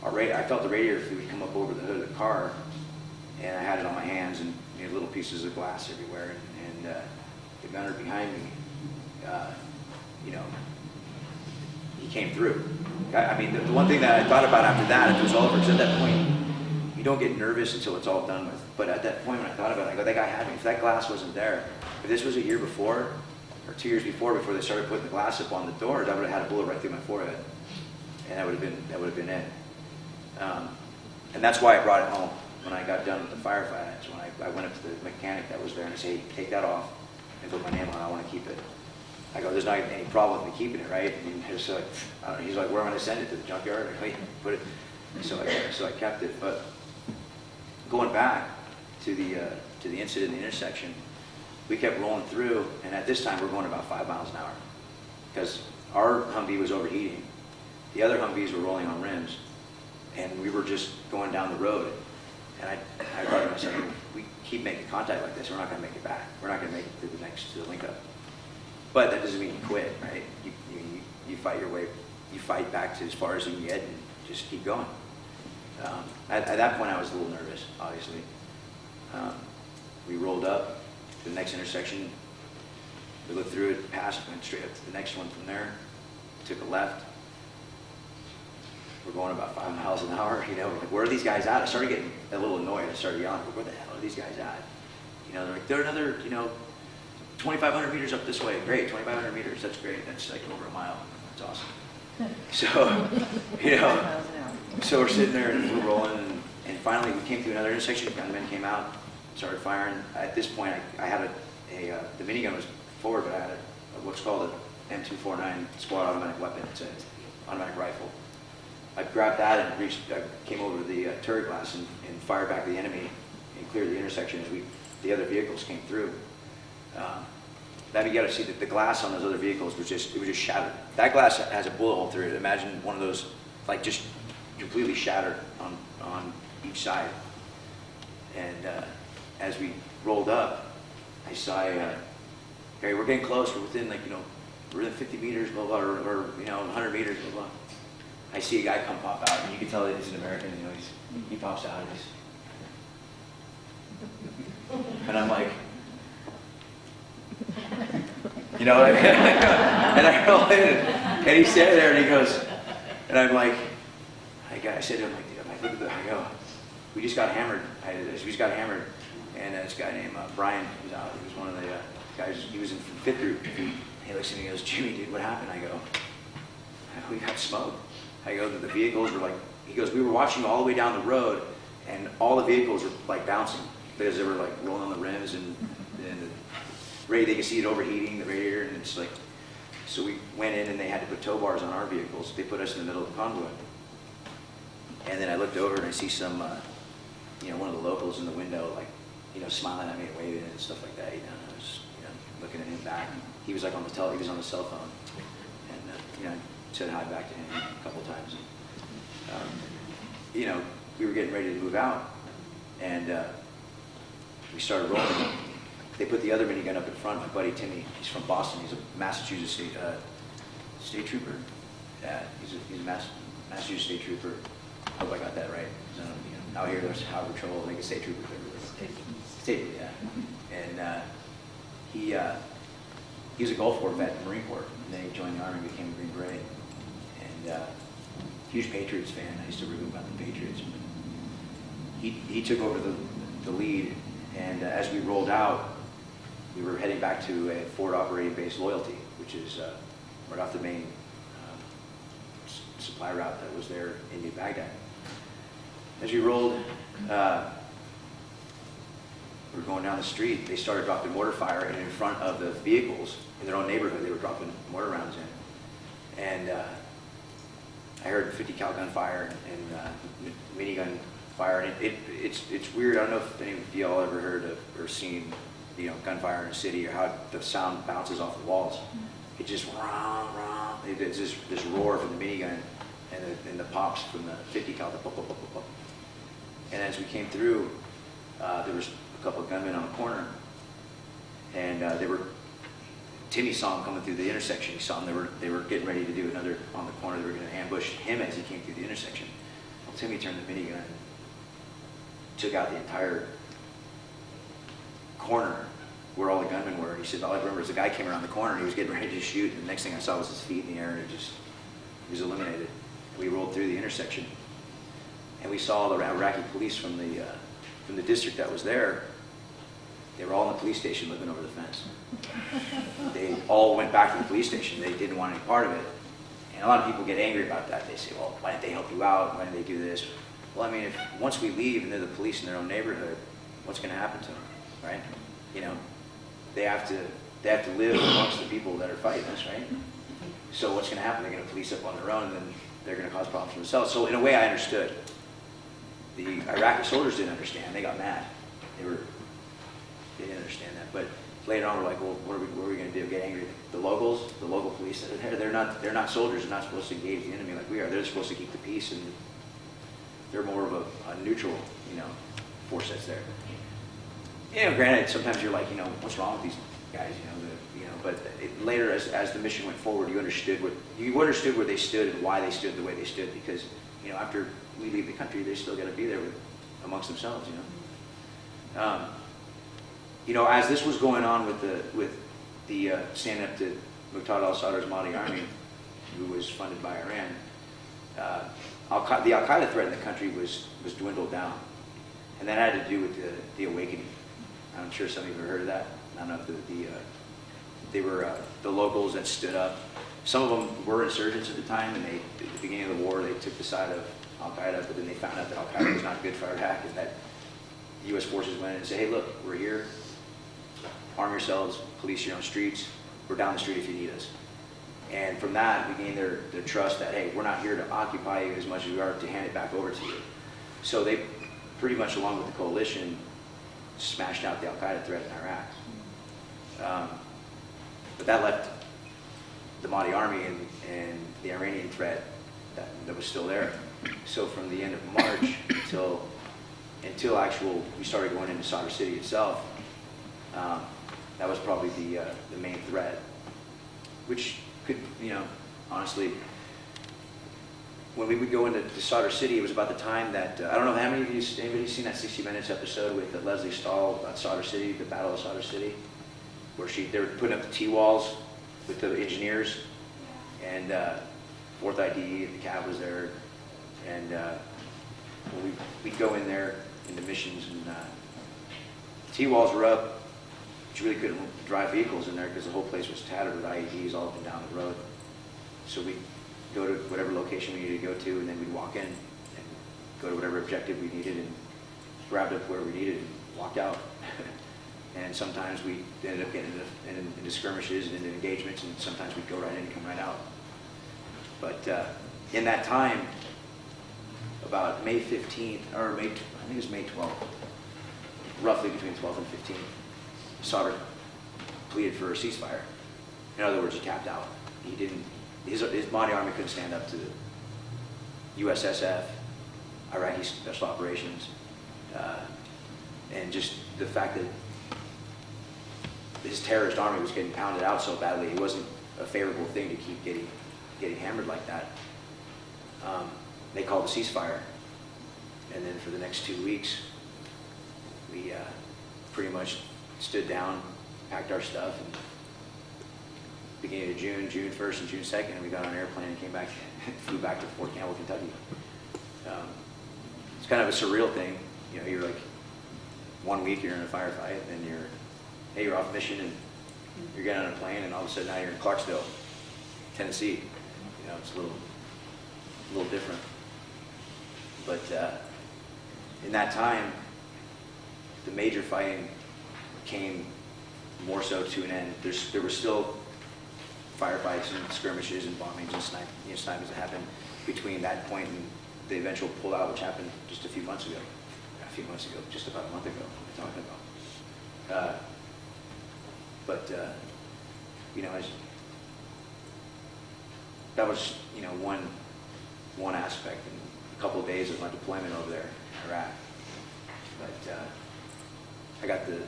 I felt the radiator fluid come up over the hood of the car, and I had it on my hands, and little pieces of glass everywhere. And the gunner behind me, he came through. I mean, the one thing that I thought about after that, if it was all over, because at that point, you don't get nervous until it's all done with. But at that point, when I thought about it, I go, that guy had me. If that glass wasn't there, if this was a year before, or 2 years before they started putting the glass up on the doors, I would have had a bullet right through my forehead, and that would have been it. And that's why I brought it home when I got done with the firefight. So when I went up to the mechanic that was there, and I said, hey, take that off and put my name on it. I want to keep it. I go, there's not any problem with me keeping it, right? And he's like, where am I going to send it, to the junkyard? I go, yeah, put it. And so I kept it. But going back to to the incident in the intersection, we kept rolling through, and at this time we're going about 5 miles an hour because our Humvee was overheating. The other Humvees were rolling on rims, and we were just going down the road. And I thought to myself, we keep making contact like this, we're not going to make it back. We're not going to make it to the link up. But that doesn't mean you quit, right? You fight your way, you fight back to as far as you can get and just keep going. At that point I was a little nervous, obviously. We rolled up to the next intersection, we looked through it, passed, went straight up to the next one from there, took a left. We're going about 5 miles an hour, you know, like, where are these guys at? I started getting a little annoyed. I started yelling, where the hell are these guys at? You know, they're like, they're another, you know, 2,500 meters up this way. Great, 2,500 meters, that's great. That's like over a mile. That's awesome. So, you know, so we're sitting there and we're rolling, and finally we came to another intersection. Gunmen came out, started firing. At this point, I had the minigun was forward, but I had what's called an M249 squad automatic weapon. It's an automatic rifle. I grabbed that and I came over to the turret glass and fired back at the enemy and cleared the intersection as the other vehicles came through. That you got to see that the glass on those other vehicles was just shattered. That glass has a bullet hole through it. Imagine one of those, like, just completely shattered on each side. And as we rolled up, I saw, okay, we're getting close. We're within, like, you know, we're within 50 meters, blah blah, or you know, 100 meters, blah blah. I see a guy come pop out, and you can tell that he's an American. You know, he pops out, and I'm like, you know, and I roll in, and he's standing there, and he goes, and I'm like, I said to him, like, look at that. I go, we just got hammered. We just got hammered, and this guy named Brian was out. He was one of the guys. He was in 5th group. He looks at me and he goes, Jimmy, dude, what happened? I go, we got smoked. I go, the vehicles were like, he goes, we were watching all the way down the road, and all the vehicles were like bouncing because they were like rolling on the rims and they could see it overheating the radiator, and it's like, so we went in and they had to put tow bars on our vehicles. They put us in the middle of the convoy. And then I looked over and I see some, you know, one of the locals in the window, like, you know, smiling at me and waving and stuff like that. You know, and I was, you know, looking at him back. He was like he was on the cell phone, and you know, I said hi back to him a couple times. And, you know, we were getting ready to move out, and we started rolling. They put the other minigun up in front. My buddy Timmy, he's from Boston. He's a Massachusetts state trooper. He's a Massachusetts state trooper. I hope I got that right. You know, out here there's Highway Patrol, I think it's state troopers everywhere. State, yeah. And he was a Gulf War vet in the Marine Corps, and then he joined the Army and became a Green Beret. And huge Patriots fan. I used to root about the Patriots. He took over the lead, and as we rolled out, we were heading back to a forward operating base Loyalty, which is right off the main supply route that was there in New Baghdad. As we rolled, we were going down the street. They started dropping mortar fire, and in front of the vehicles in their own neighborhood, they were dropping mortar rounds in. And I heard 50 cal gunfire and minigun fire. And it's weird. I don't know if any of y'all ever heard of or seen, you know, gunfire in a city, or how the sound bounces off the walls. It just it's this roar from the minigun and the pops from the 50 cal. And as we came through, there was a couple of gunmen on the corner, and Timmy saw him coming through the intersection. He saw them. They were getting ready to do another on the corner. They were going to ambush him as he came through the intersection. Well, Timmy turned the minigun, took out the entire corner where all the gunmen were. He said, all I remember is the guy came around the corner and he was getting ready to shoot, and the next thing I saw was his feet in the air, and he was eliminated. We rolled through the intersection, and we saw the Iraqi police from the district that was there. They were all in the police station living over the fence. They all went back to the police station. They didn't want any part of it. And a lot of people get angry about that. They say, well, why didn't they help you out? Why didn't they do this? Well, I mean, once we leave and they're the police in their own neighborhood, what's going to happen to them, right? You know, they have to live amongst the people that are fighting us, right? So what's going to happen? They're going to police up on their own, and then they're going to cause problems for themselves. So in a way, I understood. The Iraqi soldiers didn't understand. They got mad. But later on, we're like, well, what are we going to do? Get angry? The locals, the local police that are there, they're not soldiers. They're not supposed to engage the enemy like we are. They're supposed to keep the peace, and they're more of a neutral, force that's there. Granted, sometimes you're like, what's wrong with these guys? But later, as the mission went forward, you understood where they stood and why they stood the way they stood. Because after we leave the country, they still got to be there amongst themselves. As this was going on with the standing up to Muqtada al-Sadr's Mahdi army, who was funded by Iran, the Al-Qaeda threat in the country was dwindled down, and that had to do with the awakening. I'm sure some of you have heard of that. I don't know if they were the locals that stood up. Some of them were insurgents at the time, and at the beginning of the war, they took the side of Al-Qaeda, but then they found out that Al-Qaeda was not good for Iraq, and that the U.S. forces went in and said, hey, look, we're here. Arm yourselves, police your own streets. We're down the street if you need us. And from that, we gained their trust that, hey, we're not here to occupy you as much as we are to hand it back over to you. So they pretty much, along with the coalition, smashed out the Al-Qaeda threat in Iraq. But that left the Mahdi army and the Iranian threat that was still there. So from the end of March until we started going into Sadr City itself, that was probably the main threat, which could, honestly, when we would go into Sadr City, it was about the time that, I don't know how many of you, anybody's seen that 60 Minutes episode with Leslie Stahl about Sadr City, the Battle of Sadr City, where they were putting up the T-walls with the engineers, and 4th ID, the cab was there, and we'd go in there into missions, and T-walls were up. You really couldn't drive vehicles in there because the whole place was tattered with IEDs all up and down the road. So we'd go to whatever location we needed to go to, and then we'd walk in and go to whatever objective we needed and grabbed up where we needed and walked out. And sometimes we ended up getting into skirmishes and into engagements, and sometimes we'd go right in and come right out. But in that time, about May 15th, or I think it was May 12th, roughly between 12th and 15th, Sadr pleaded for a ceasefire. In other words, he tapped out. He didn't. His Mahdi army couldn't stand up to USSF, Iraqi Special Operations, and just the fact that his terrorist army was getting pounded out so badly, it wasn't a favorable thing to keep getting hammered like that. They called a ceasefire, and then for the next 2 weeks, we pretty much stood down, packed our stuff, and beginning of June 1st and June 2nd, we got on an airplane and came back, flew back to Fort Campbell, Kentucky. It's kind of a surreal thing. You're like, 1 week you're in a firefight, and you're off mission, and you're getting on a plane, and all of a sudden now you're in Clarksville, Tennessee. It's a little different. But in that time, the major fighting came more so to an end. There were still firefights and skirmishes and bombings and snipings that happened between that point and the eventual pullout, which happened just a few months ago, just about a month ago, we're talking about. That was one aspect in a couple of days of my deployment over there in Iraq. But I got the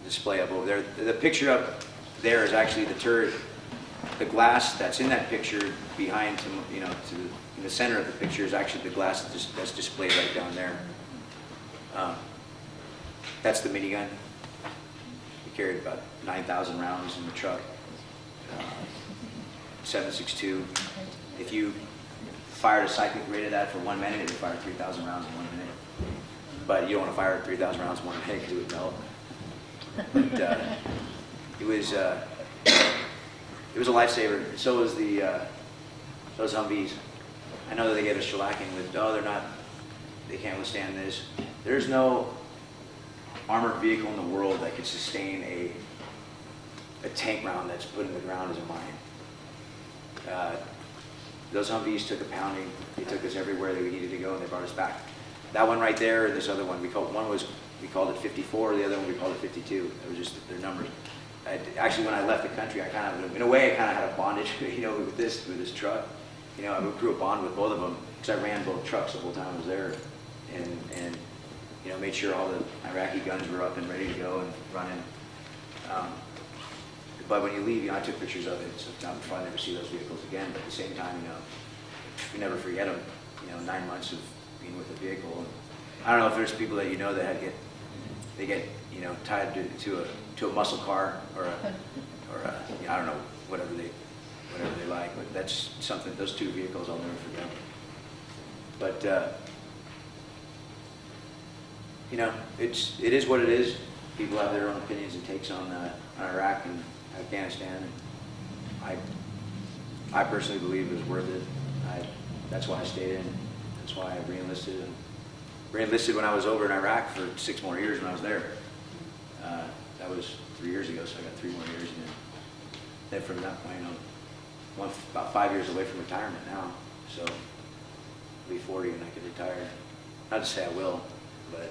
display up over there. The picture up there is actually the turret. The glass that's in that picture behind, in the center of the picture is actually the glass that's displayed right down there. That's the minigun. We carried about 9,000 rounds in the truck. 7.62. If you fired a cyclic rate of that for 1 minute, it would fire 3,000 rounds in 1 minute. But you don't want to fire 3,000 rounds in 1 minute because it would melt. But it was a lifesaver. So was those Humvees. I know that they get a shellacking with, they can't withstand this. There's no armored vehicle in the world that could sustain a tank round that's put in the ground as a mine. Those Humvees took a pounding. They took us everywhere that we needed to go, and they brought us back. That one right there, and this other one, one was we called it 54. The other one we called it 52. It was just their numbers. Actually, when I left the country, I kind of, in a way, I kind of had a bondage, with this truck. I grew a bond with both of them because I ran both trucks the whole time I was there, and made sure all the Iraqi guns were up and ready to go and running. But when you leave, I took pictures of it, so I'll probably never see those vehicles again. But at the same time, you never forget them. 9 months of being with a vehicle. And I don't know if there's people that that get tied to a muscle car or a I don't know, whatever they like. But that's something. Those two vehicles I'll never forget. But it is what it is. People have their own opinions and takes on Iraq and Afghanistan. And I personally believe it was worth it. That's why I stayed in. That's why I re-enlisted. And re-enlisted when I was over in Iraq for 6 more years when I was there. That was 3 years ago, so I got 3 more years. And then from that point, I'm about 5 years away from retirement now. So I'll be 40 and I could retire. Not to say I will, but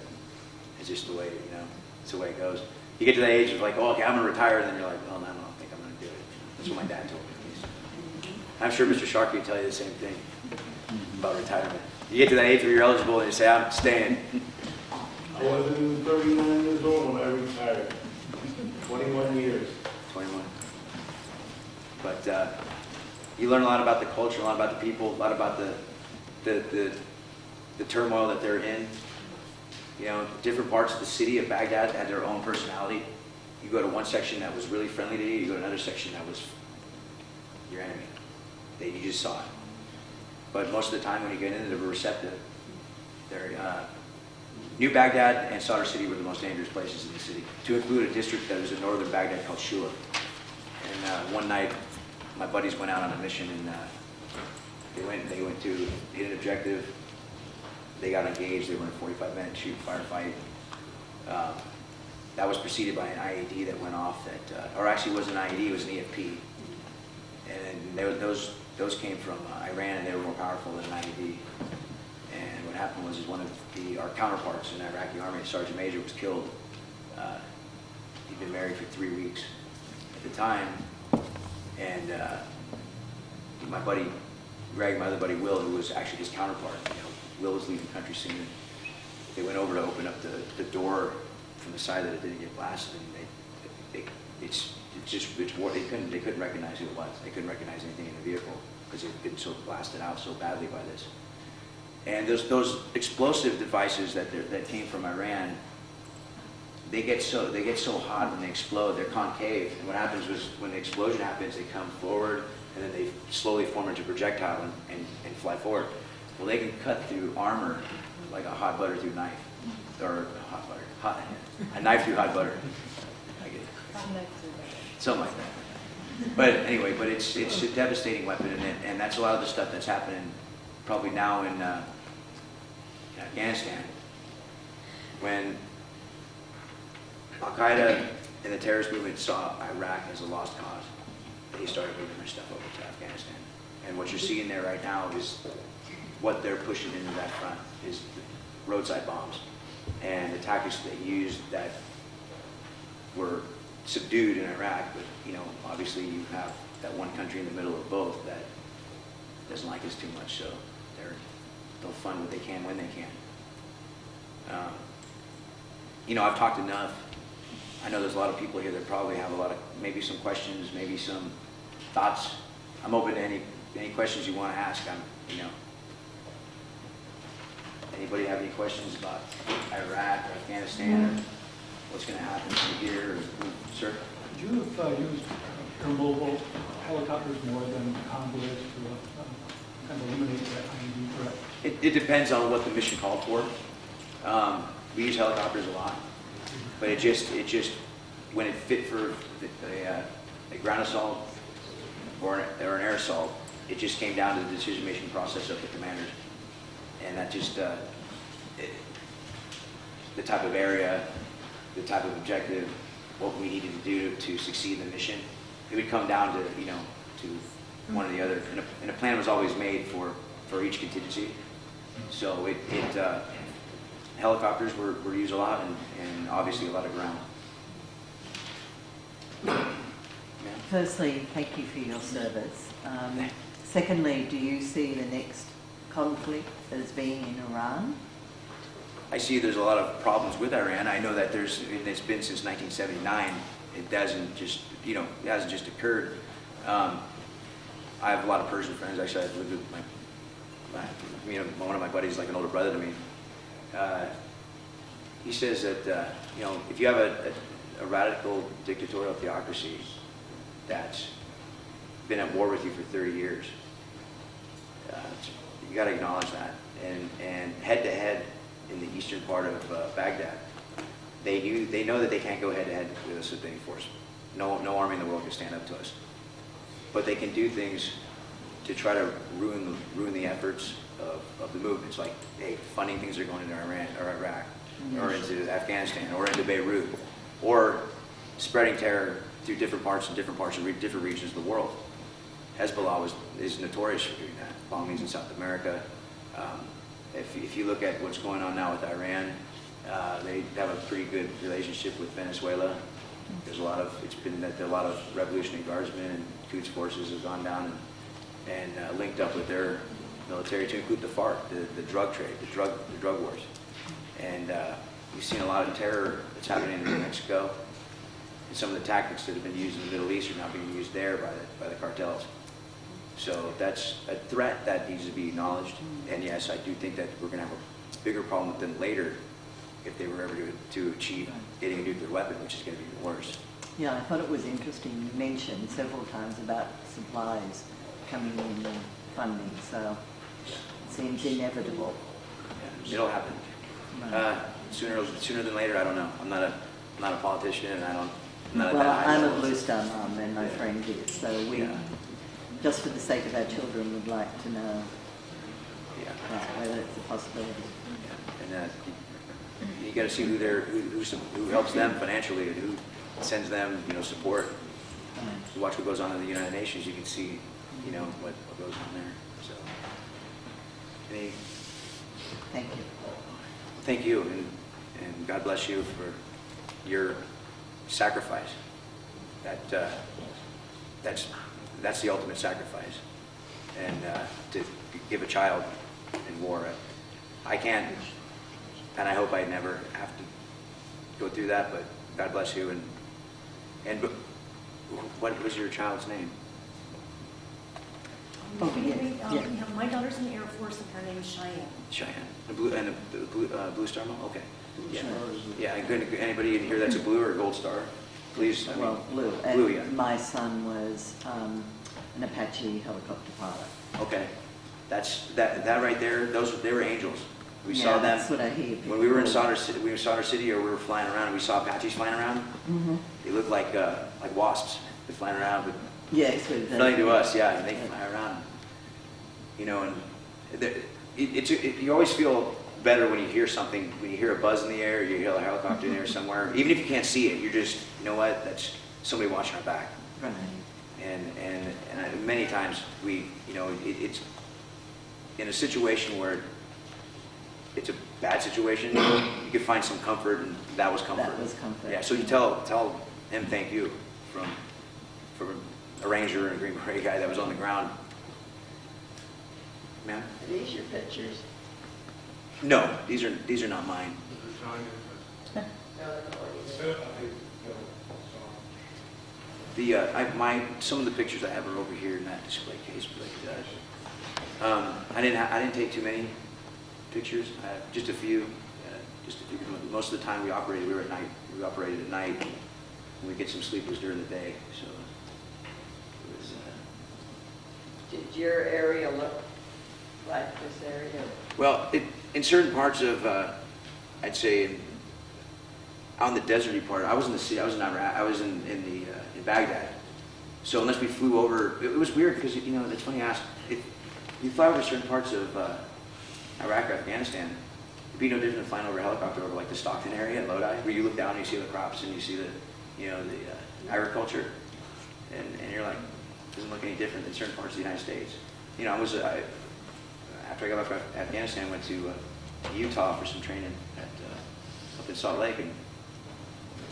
it's just the way, it's the way it goes. You get to that age of like, oh, okay, I'm going to retire, and then you're like, well, no, I don't think I'm going to do it. That's what my dad told me, at least. I'm sure Mr. Sharkey would tell you the same thing about retirement. You get to that age where you're eligible and you say, I'm staying. I wasn't 39 years old when I retired. 21 years. 21. But you learn a lot about the culture, a lot about the people, a lot about the turmoil that they're in. Different parts of the city of Baghdad had their own personality. You go to one section that was really friendly to you, you go to another section that was your enemy. You just saw it. But most of the time when you get in, they were receptive. New Baghdad and Sadr City were the most dangerous places in the city, to include a district that was in northern Baghdad called Shula. And one night, my buddies went out on a mission, and they went to hit an objective. They got engaged. They were in a 45-minute shoot firefight. That was preceded by an IED that went off. Or actually, it wasn't an IED. It was an EFP. And those came from Iran, and they were more powerful than an IED. And what happened was, one of our counterparts in the Iraqi army, a sergeant major, was killed. He'd been married for 3 weeks at the time, and my buddy Greg, my other buddy Will, who was actually his counterpart. Will was leaving the country soon. They went over to open up the door from the side that it didn't get blasted, and they couldn't recognize who it was. They couldn't recognize anything in the vehicle because it had been so blasted out so badly by this. And those explosive devices that came from Iran, they get so hot when they explode. They're concave, and what happens was when the explosion happens, they come forward and then they slowly form into a projectile and fly forward. Well, they can cut through armor like a hot butter through knife, or a knife through hot butter. I get it. Something like that. But anyway, it's a devastating weapon, and that's a lot of the stuff that's happening probably now in Afghanistan. When Al-Qaeda and the terrorist movement saw Iraq as a lost cause, they started moving their stuff over to Afghanistan. And what you're seeing there right now is what they're pushing into that front is roadside bombs and the tactics they used that were subdued in Iraq. But obviously you have that one country in the middle of both that doesn't like us too much, so they'll fund what they can when they can. I've talked enough. I know there's a lot of people here that probably have maybe some questions, maybe some thoughts. I'm open to any questions you want to ask. Anybody have any questions about Iraq or Afghanistan or what's going to happen from here? Sir? Could you have used air-mobile helicopters more than convoys to kind of eliminate that IED threat? It depends on what the mission called for. We use helicopters a lot, but it just when it fit for a ground assault or an air assault, it just came down to the decision-making process of the commanders. And that just, the type of area, the type of objective, what we needed to do to succeed in the mission, it would come down to, to one or the other. And a plan was always made for each contingency. So helicopters were used a lot, and obviously a lot of ground. Yeah. Firstly, thank you for your service. Secondly, do you see the next conflict as being in Iran? I see there's a lot of problems with Iran. I know that it's been since 1979. It doesn't just, it hasn't just occurred. I have a lot of Persian friends. Actually, I've lived with one of my buddies, like an older brother to me. He says that, if you have a radical dictatorial theocracy that's been at war with you for 30 years, you got to acknowledge that. And head to head in the eastern part of Baghdad, they know that they can't go head to head with a civilian force. No army in the world can stand up to us. But they can do things to try to ruin the efforts of the movements, like, hey, funding things that are going into Iran or Iraq, or into Afghanistan, or into Beirut, or spreading terror through different parts of different regions of the world. Hezbollah is notorious for doing that. Bombings in South America. If you look at what's going on now with Iran, they have a pretty good relationship with Venezuela. There's a lot of Revolutionary Guardsmen and Quds forces have gone down and linked up with their military, to include the FARC, the drug trade, the drug wars. And you've seen a lot of terror that's happening in Mexico. And some of the tactics that have been used in the Middle East are now being used there by the cartels. So that's a threat that needs to be acknowledged. And yes, I do think that we're going to have a bigger problem with them later if they were ever to achieve getting a nuclear weapon, which is going to be even worse. Yeah, I thought it was interesting. You mentioned several times about supplies coming in and funding, so it seems inevitable. Yeah, it'll happen. Right. Sooner than later, I don't know. I'm not a politician, and I'm not Well, that high I'm a level. Blue Star mum, and my friend is, so we, just for the sake of our children, would like to know whether it's a possibility. Yeah. And you got to see who helps them financially and who sends them, support. You watch what goes on in the United Nations, you can see, what goes on there. So, Thank you. thank you, and God bless you for your sacrifice. That's the ultimate sacrifice. And to give a child in war, I can't, and I hope I never have to go through that. But God bless you. And what was your child's name? My daughter's in the Air Force, and her name is Cheyenne. Cheyenne. The Blue Star Mom? Okay. Yeah. Yeah. Anybody in here that's a blue or a gold star? Please. Well, blue. Blue, And yeah. my son was an Apache helicopter pilot. Okay. That right there. They were angels. We Yeah, saw them. that's what I hear. When we were in Solder City, or we were flying around, and we saw Apaches flying around. Mm-hmm. They looked like wasps. They're flying around, but Yes, with nothing to us. Yeah, they fly around. And you always feel better when you hear something, when you hear a buzz in the air, or you hear a helicopter in the air somewhere. Even if you can't see it, you're just, what? That's somebody watching our back. Right. And many times it's in a situation where it's a bad situation, you can find some comfort, and that was comfort. That was comfort. Yeah, so you tell him thank you from a ranger and a Green Beret guy that was on the ground. Ma'am? Are these your pictures? No, these are not mine. Some of the pictures I have are over here in that display case, but I didn't take too many pictures. Just a few. Most of the time we operated at night. And we get some sleep was during the day. So it was. Did your area look like this area? Well, in certain parts of, I'd say, on the deserty part, I was in the city. I was in Iraq. I was in Baghdad. So unless we flew over, it was weird because it's funny you ask. If you fly over certain parts of Iraq or Afghanistan, it'd be no different than flying over a helicopter over like the Stockton area in Lodi, where you look down and you see the crops and you see the agriculture, and you're like, it doesn't look any different than certain parts of the United States. After I got back from Afghanistan, I went to Utah for some training at, up in Salt Lake, and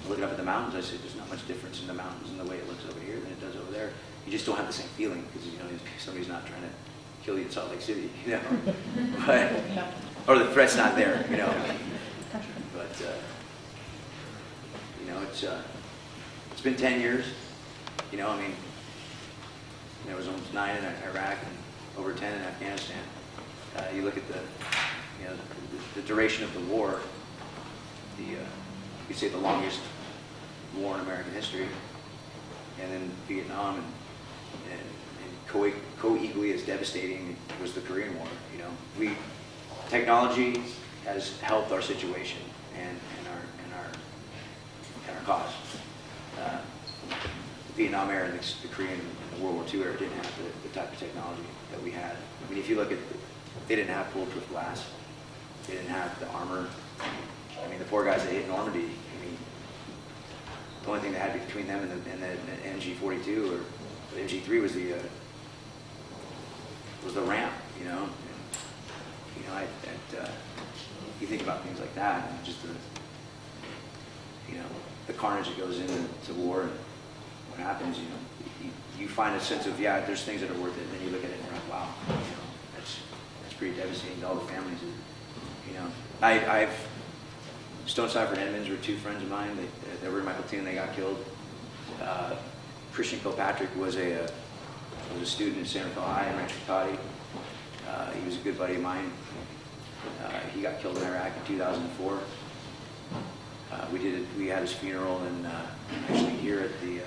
looking up at the mountains, I said, there's not much difference in the mountains and the way it looks over here than it does over there. You just don't have the same feeling because, you know, somebody's not trying to kill you in Salt Lake City, you know. But, or the threat's not there, you know. But, you know, it's been 10 years, you know, I mean, there was almost 9 in Iraq and over 10 in Afghanistan. You look at the, you know, the duration of the war, you could say the longest war in American history, and then Vietnam, and co-equally as devastating was the Korean War. You know, technology has helped our situation and our cause. The Vietnam era and the Korean and the World War II era didn't have the type of technology that we had. I mean, if you look at, they didn't have bulletproof glass. They didn't have the armor. I mean, the poor guys that hit Normandy, I mean, the only thing they had between them and the MG-42 or the MG-3 was the ramp, you know. And, you know, you think about things like that, and just the carnage that goes into war and what happens, you know, you find a sense of, yeah, there's things that are worth it, and then you look at it and you're like, wow, you know, that's pretty devastating to all the families. You know, I've Stone Cypher and Edmonds were 2 friends of mine. They were in my platoon. They got killed. Christian Kilpatrick was a student at San Rafael High in Rancho Cotty. He was a good buddy of mine. He got killed in Iraq in 2004. We had his funeral and actually here at the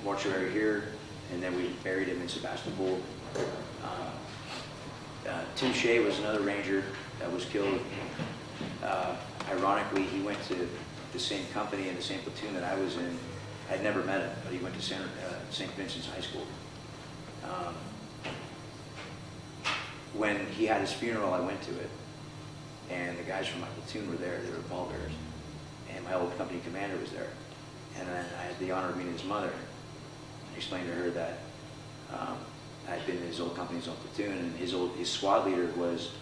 mortuary here, and then we buried him in Sebastopol. Tim Shea was another Ranger that was killed. Ironically, he went to the same company and the same platoon that I was in. I'd never met him, but he went to St. Vincent's High School. When he had his funeral, I went to it, and the guys from my platoon were there. They were pallbearers, and my old company commander was there. And then I had the honor of meeting his mother. I explained to her that I had been in his old company, his old platoon, and his squad leader was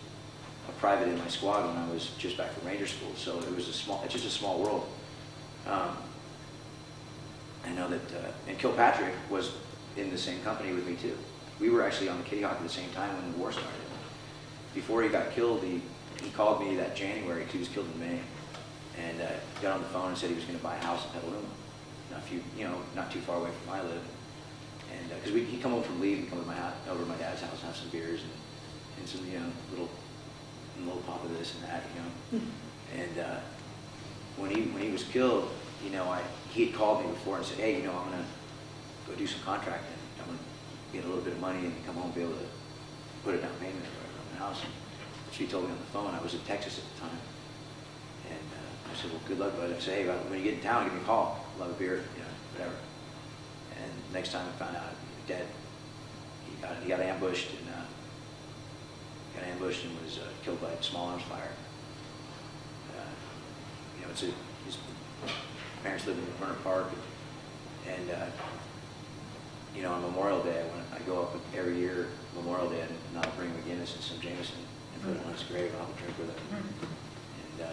a private in my squad when I was just back from Ranger School. So it was it's just a small world. I know that, and Kilpatrick was in the same company with me too. We were actually on the Kitty Hawk at the same time when the war started. Before he got killed, he called me that January, because he was killed in May, and got on the phone and said he was going to buy a house in Petaluma, not too far away from where I live. And because he'd come home from leave and come over to my dad's house and have some beers and some little pop of this and that, you know. And when he was killed, you know, he had called me before and said, hey, you know, I'm gonna go do some contracting. I'm gonna get a little bit of money and come home and be able to put a down payment or whatever on the house. And she told me on the phone. I was in Texas at the time, and I said, well, good luck, bud. I said, hey, when you get in town, give me a call. Love a beer, you know, whatever. And next time I found out he was dead. He got ambushed and was killed by a small arms fire. You know, his parents lived in Werner Park, and you know, on Memorial Day, I go up every year, Memorial Day, and I'll bring McGinnis and some Jameson and put it on his grave, and I'll have a drink with him. And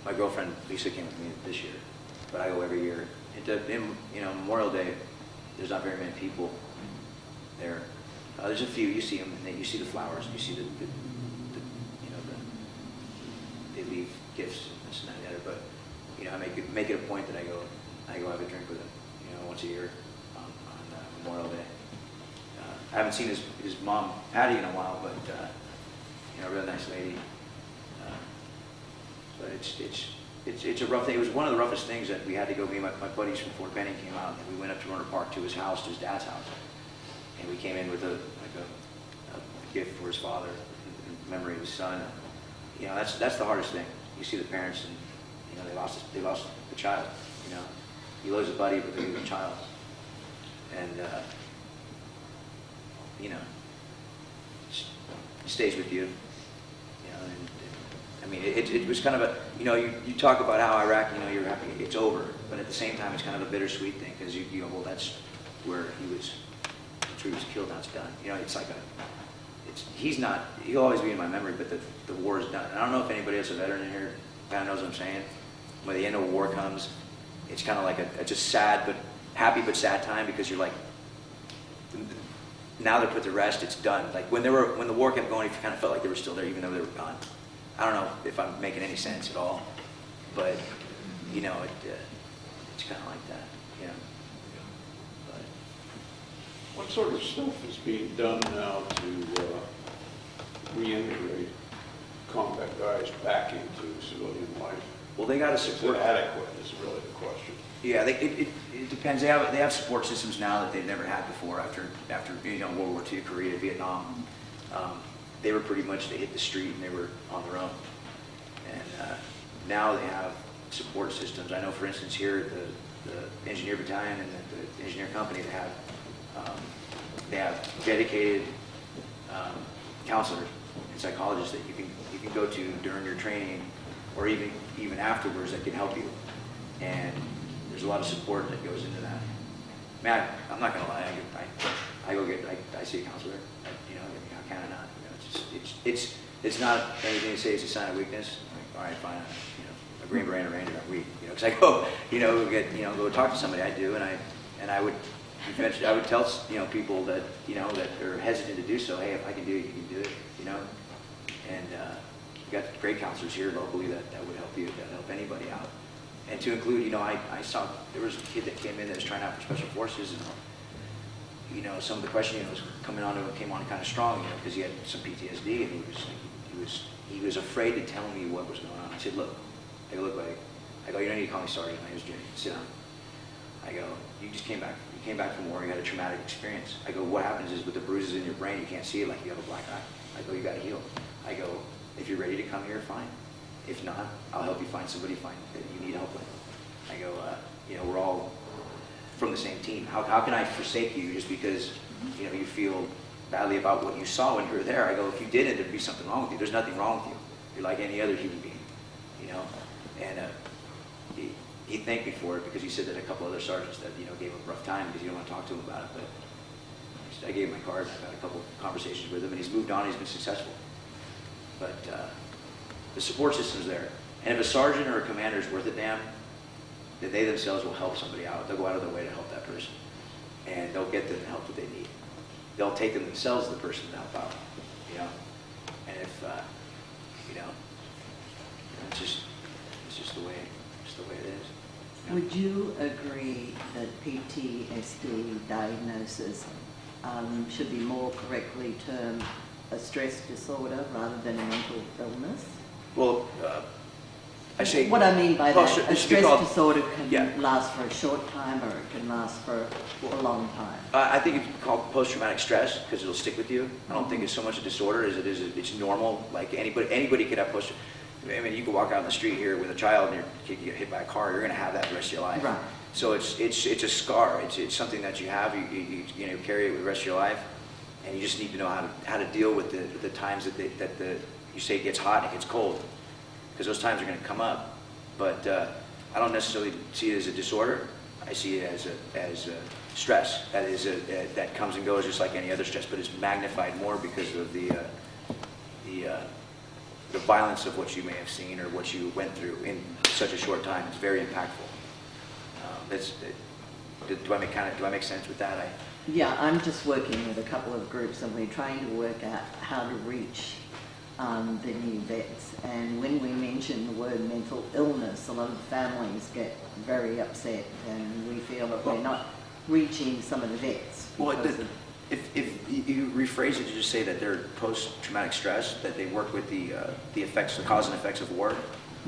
my girlfriend Lisa came with me this year, but I go every year. You know, Memorial Day, there's not very many people there. There's a few. You see them, and you see the flowers, and you see they leave gifts and this and that and the other. But you know, I make it a point that I go have a drink with him, you know, once a year on Memorial Day. I haven't seen his mom Patty in a while, but you know, a really nice lady. But it's a rough thing. It was one of the roughest things that we had to go. Me and my buddies from Fort Benning came out, and we went up to Werner Park to his house, to his dad's house, and we came in with a gift for his father in memory of his son. You know, that's the hardest thing. You see the parents, and you know, they lost the child. You know, you lose a buddy, but they lose a child, and you know, it stays with you. You know, and I mean, it was kind of a, you know, you talk about how Iraq, you know, you're happy it's over, but at the same time, it's kind of a bittersweet thing, because you know, well, that's where he was killed, now it's done. You know, it's like he'll always be in my memory, but the war is done. And I don't know if anybody else, a veteran in here, kind of knows what I'm saying. When the end of a war comes, it's kind of like a just sad, but happy but sad time, because you're like, now they're put to rest, it's done. Like when the war kept going, you kind of felt like they were still there, even though they were gone. I don't know if I'm making any sense at all, but you know, it's kind of like that, yeah. But What sort of stuff is being done now to reintegrate combat guys back into civilian life? well, they got to Is it support. adequate is really the question. Yeah, it depends. They have support systems now that they've never had before. After World War II, Korea, Vietnam, they were pretty much, they hit the street and they were on their own. And now they have support systems. I know, for instance, here at the engineer battalion and the engineer company, they have dedicated counselors and psychologists that you can go to during your training, or even afterwards, that can help you. And there's a lot of support that goes into that. Man, I'm not gonna lie. I see a counselor. How can I not? It's not anything to say it's a sign of weakness. Like, all right, fine. A Green Beret Ranger, I'm weak. Because I go, go talk to somebody. I do, and I would eventually, I would tell people that that are hesitant to do so. Hey, if I can do it, you can do it. And we got great counselors here locally that would help you, that help anybody out. And to include, I saw there was a kid that came in that was trying out for Special Forces, and some of the questioning was came on kind of strong, because he had some PTSD, and he was afraid to tell me what was going on. I said, look, you don't need to call me sergeant. My name's Jimmy. Sit down. I go, you just came back. You came back from war. You had a traumatic experience. I go, what happens is with the bruises in your brain, you can't see it like you have a black eye. I go, you got to heal. I go, if you're ready to come here, fine. If not, I'll help you find somebody that you need help with. I go, we're all from the same team. How can I forsake you just because you feel badly about what you saw when you were there? I go, if you didn't, there'd be something wrong with you. There's nothing wrong with you. You're like any other human being, And he thanked me for it, because he said that a couple other sergeants that gave him a rough time because you don't want to talk to him about it. But I gave him my card. I've had a couple conversations with him, and he's moved on. He's been successful. But the support system's there. And if a sergeant or a commander is worth a damn, then they themselves will help somebody out. They'll go out of their way to help that person. And they'll get them the help that they need. They'll take them themselves to the person to help out. And if, it's just the way it is. Would you agree that PTSD diagnosis should be more correctly termed a stress disorder rather than a mental illness? Well, I say... What I mean by that, a stress disorder can yeah. last for a short time, or it can last for a long time. I think it's called post-traumatic stress, because it'll stick with you. I don't think it's so much a disorder as it is, it's normal. Like anybody could have I mean, you could walk out in the street here with a child and your kid get hit by a car, you're going to have that the rest of your life. Right. So it's a scar. It's something that you have, you carry it with the rest of your life, and you just need to know how to deal with the times that you say it gets hot and it gets cold, because those times are going to come up. But I don't necessarily see it as a disorder. I see it as a stress that comes and goes just like any other stress, but it's magnified more because of the violence of what you may have seen or what you went through in such a short time. It's very impactful. Do I make sense with that? Yeah, I'm just working with a couple of groups, and we're trying to work out how to reach the new vets. And when we mention the word mental illness, a lot of families get very upset, and we feel that we're not reaching some of the vets. Well, if you rephrase it to just say that they're post-traumatic stress, that they work with the effects, the cause and effects of war,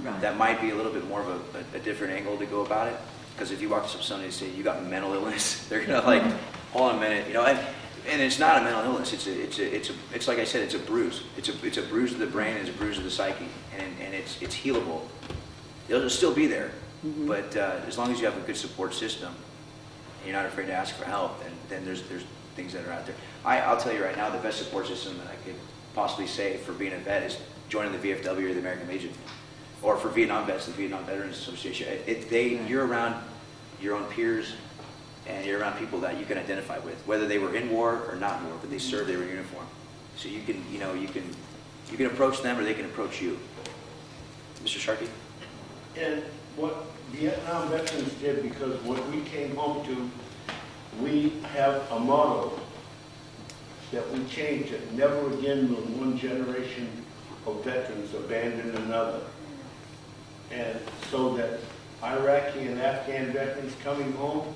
right. That might be a little bit more of a different angle to go about it. Because if you walk up to somebody and say you got mental illness, they're gonna like, hold on a minute, and it's not a mental illness. It's like I said, it's a bruise. It's a bruise of the brain, it's a bruise of the psyche, and it's healable. It'll still be there, but as long as you have a good support system, and you're not afraid to ask for help, then there's things that are out there. I'll tell you right now, the best support system that I could possibly say for being a vet is joining the VFW or the American Legion, or for Vietnam vets, the Vietnam Veterans Association. You're around your own peers, and you're around people that you can identify with, whether they were in war or not in war, but they served, they were in uniform. So you can, you can approach them or they can approach you. Mr. Sharkey? And what Vietnam veterans did, because what we came home to, we have a motto that we changed it. Never again will one generation of veterans abandon another. And so that Iraqi and Afghan veterans coming home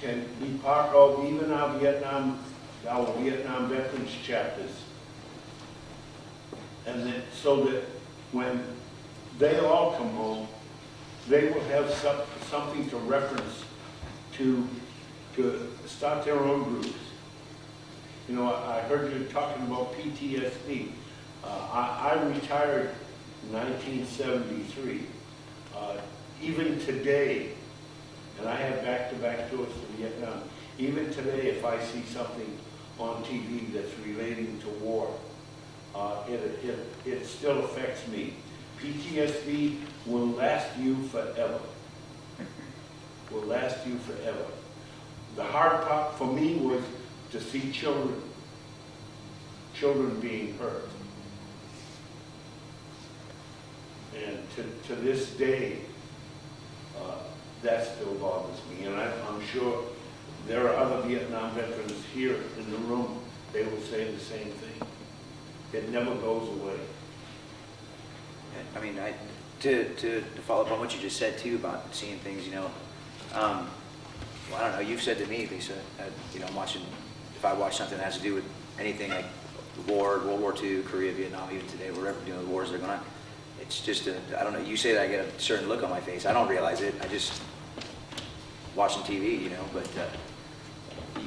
can be part of even our Vietnam veterans chapters. And that, so that when they all come home, they will have something to reference to start their own groups. You know, I heard you talking about PTSD. I retired in 1973. Even today, and I had back-to-back tours to Vietnam, even today if I see something on TV that's relating to war, it still affects me. PTSD will last you forever. Will last you forever. The hard part for me was to see children being hurt. And to this day, that still bothers me. And I'm sure there are other Vietnam veterans here in the room, they will say the same thing. It never goes away. I mean, to follow up on what you just said too about seeing things, well, I don't know. You've said to me, Lisa, I'm watching. If I watch something that has to do with anything like the war, World War II, Korea, Vietnam, even today, whatever the wars that are going on, it's just I don't know. You say that I get a certain look on my face. I don't realize it. I just watching TV, But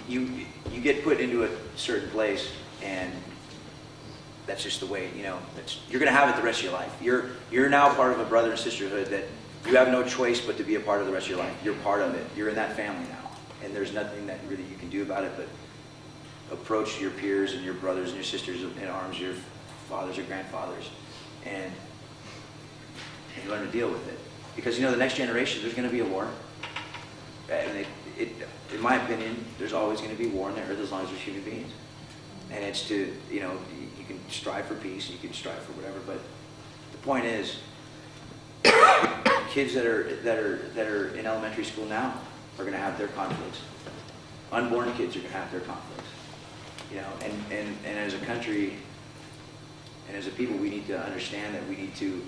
you get put into a certain place and. That's just the way, you're going to have it the rest of your life. You're now part of a brother and sisterhood that you have no choice but to be a part of the rest of your life. You're part of it. You're in that family now. And there's nothing that really you can do about it but approach your peers and your brothers and your sisters in arms, your fathers or grandfathers, and learn to deal with it. Because, the next generation, there's going to be a war. And in my opinion, there's always going to be war on the earth as long as there's human beings. And it's to, you can strive for peace, you can strive for whatever, but the point is, kids that are in elementary school now are going to have their conflicts. Unborn kids are going to have their conflicts. And as a country and as a people, we need to understand that we need to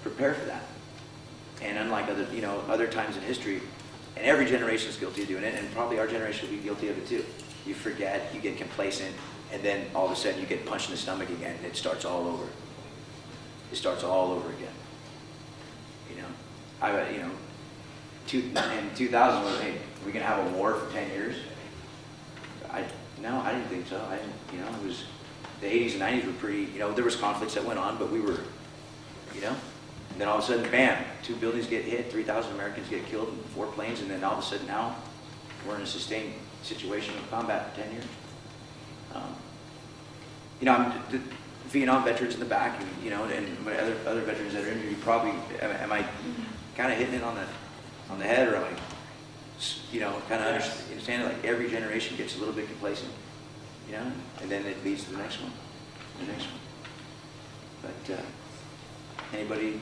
prepare for that. And unlike other times in history, and every generation is guilty of doing it, and probably our generation will be guilty of it too. You forget, you get complacent, and then all of a sudden you get punched in the stomach again, and it starts all over. It starts all over again. In 2000, hey, we're gonna have a war for 10 years. No, I didn't think so. It was the 80s and 90s were pretty. There was conflicts that went on, but we were, And then all of a sudden, bam! 2 buildings get hit, 3,000 Americans get killed, and 4 planes, and then all of a sudden now we're in a sustained situation of combat for 10 years. The Vietnam veterans in the back, and my other veterans that are injured, you probably, am I kind of hitting it on the head, or am I, kind of understanding like every generation gets a little bit complacent, and then it leads to the next one. But anybody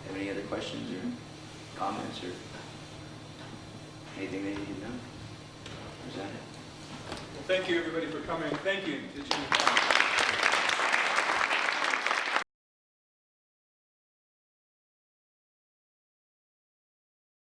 have any other questions or comments or anything they need to know? Or is that it? Well, thank you everybody for coming. Thank you to Jimmy.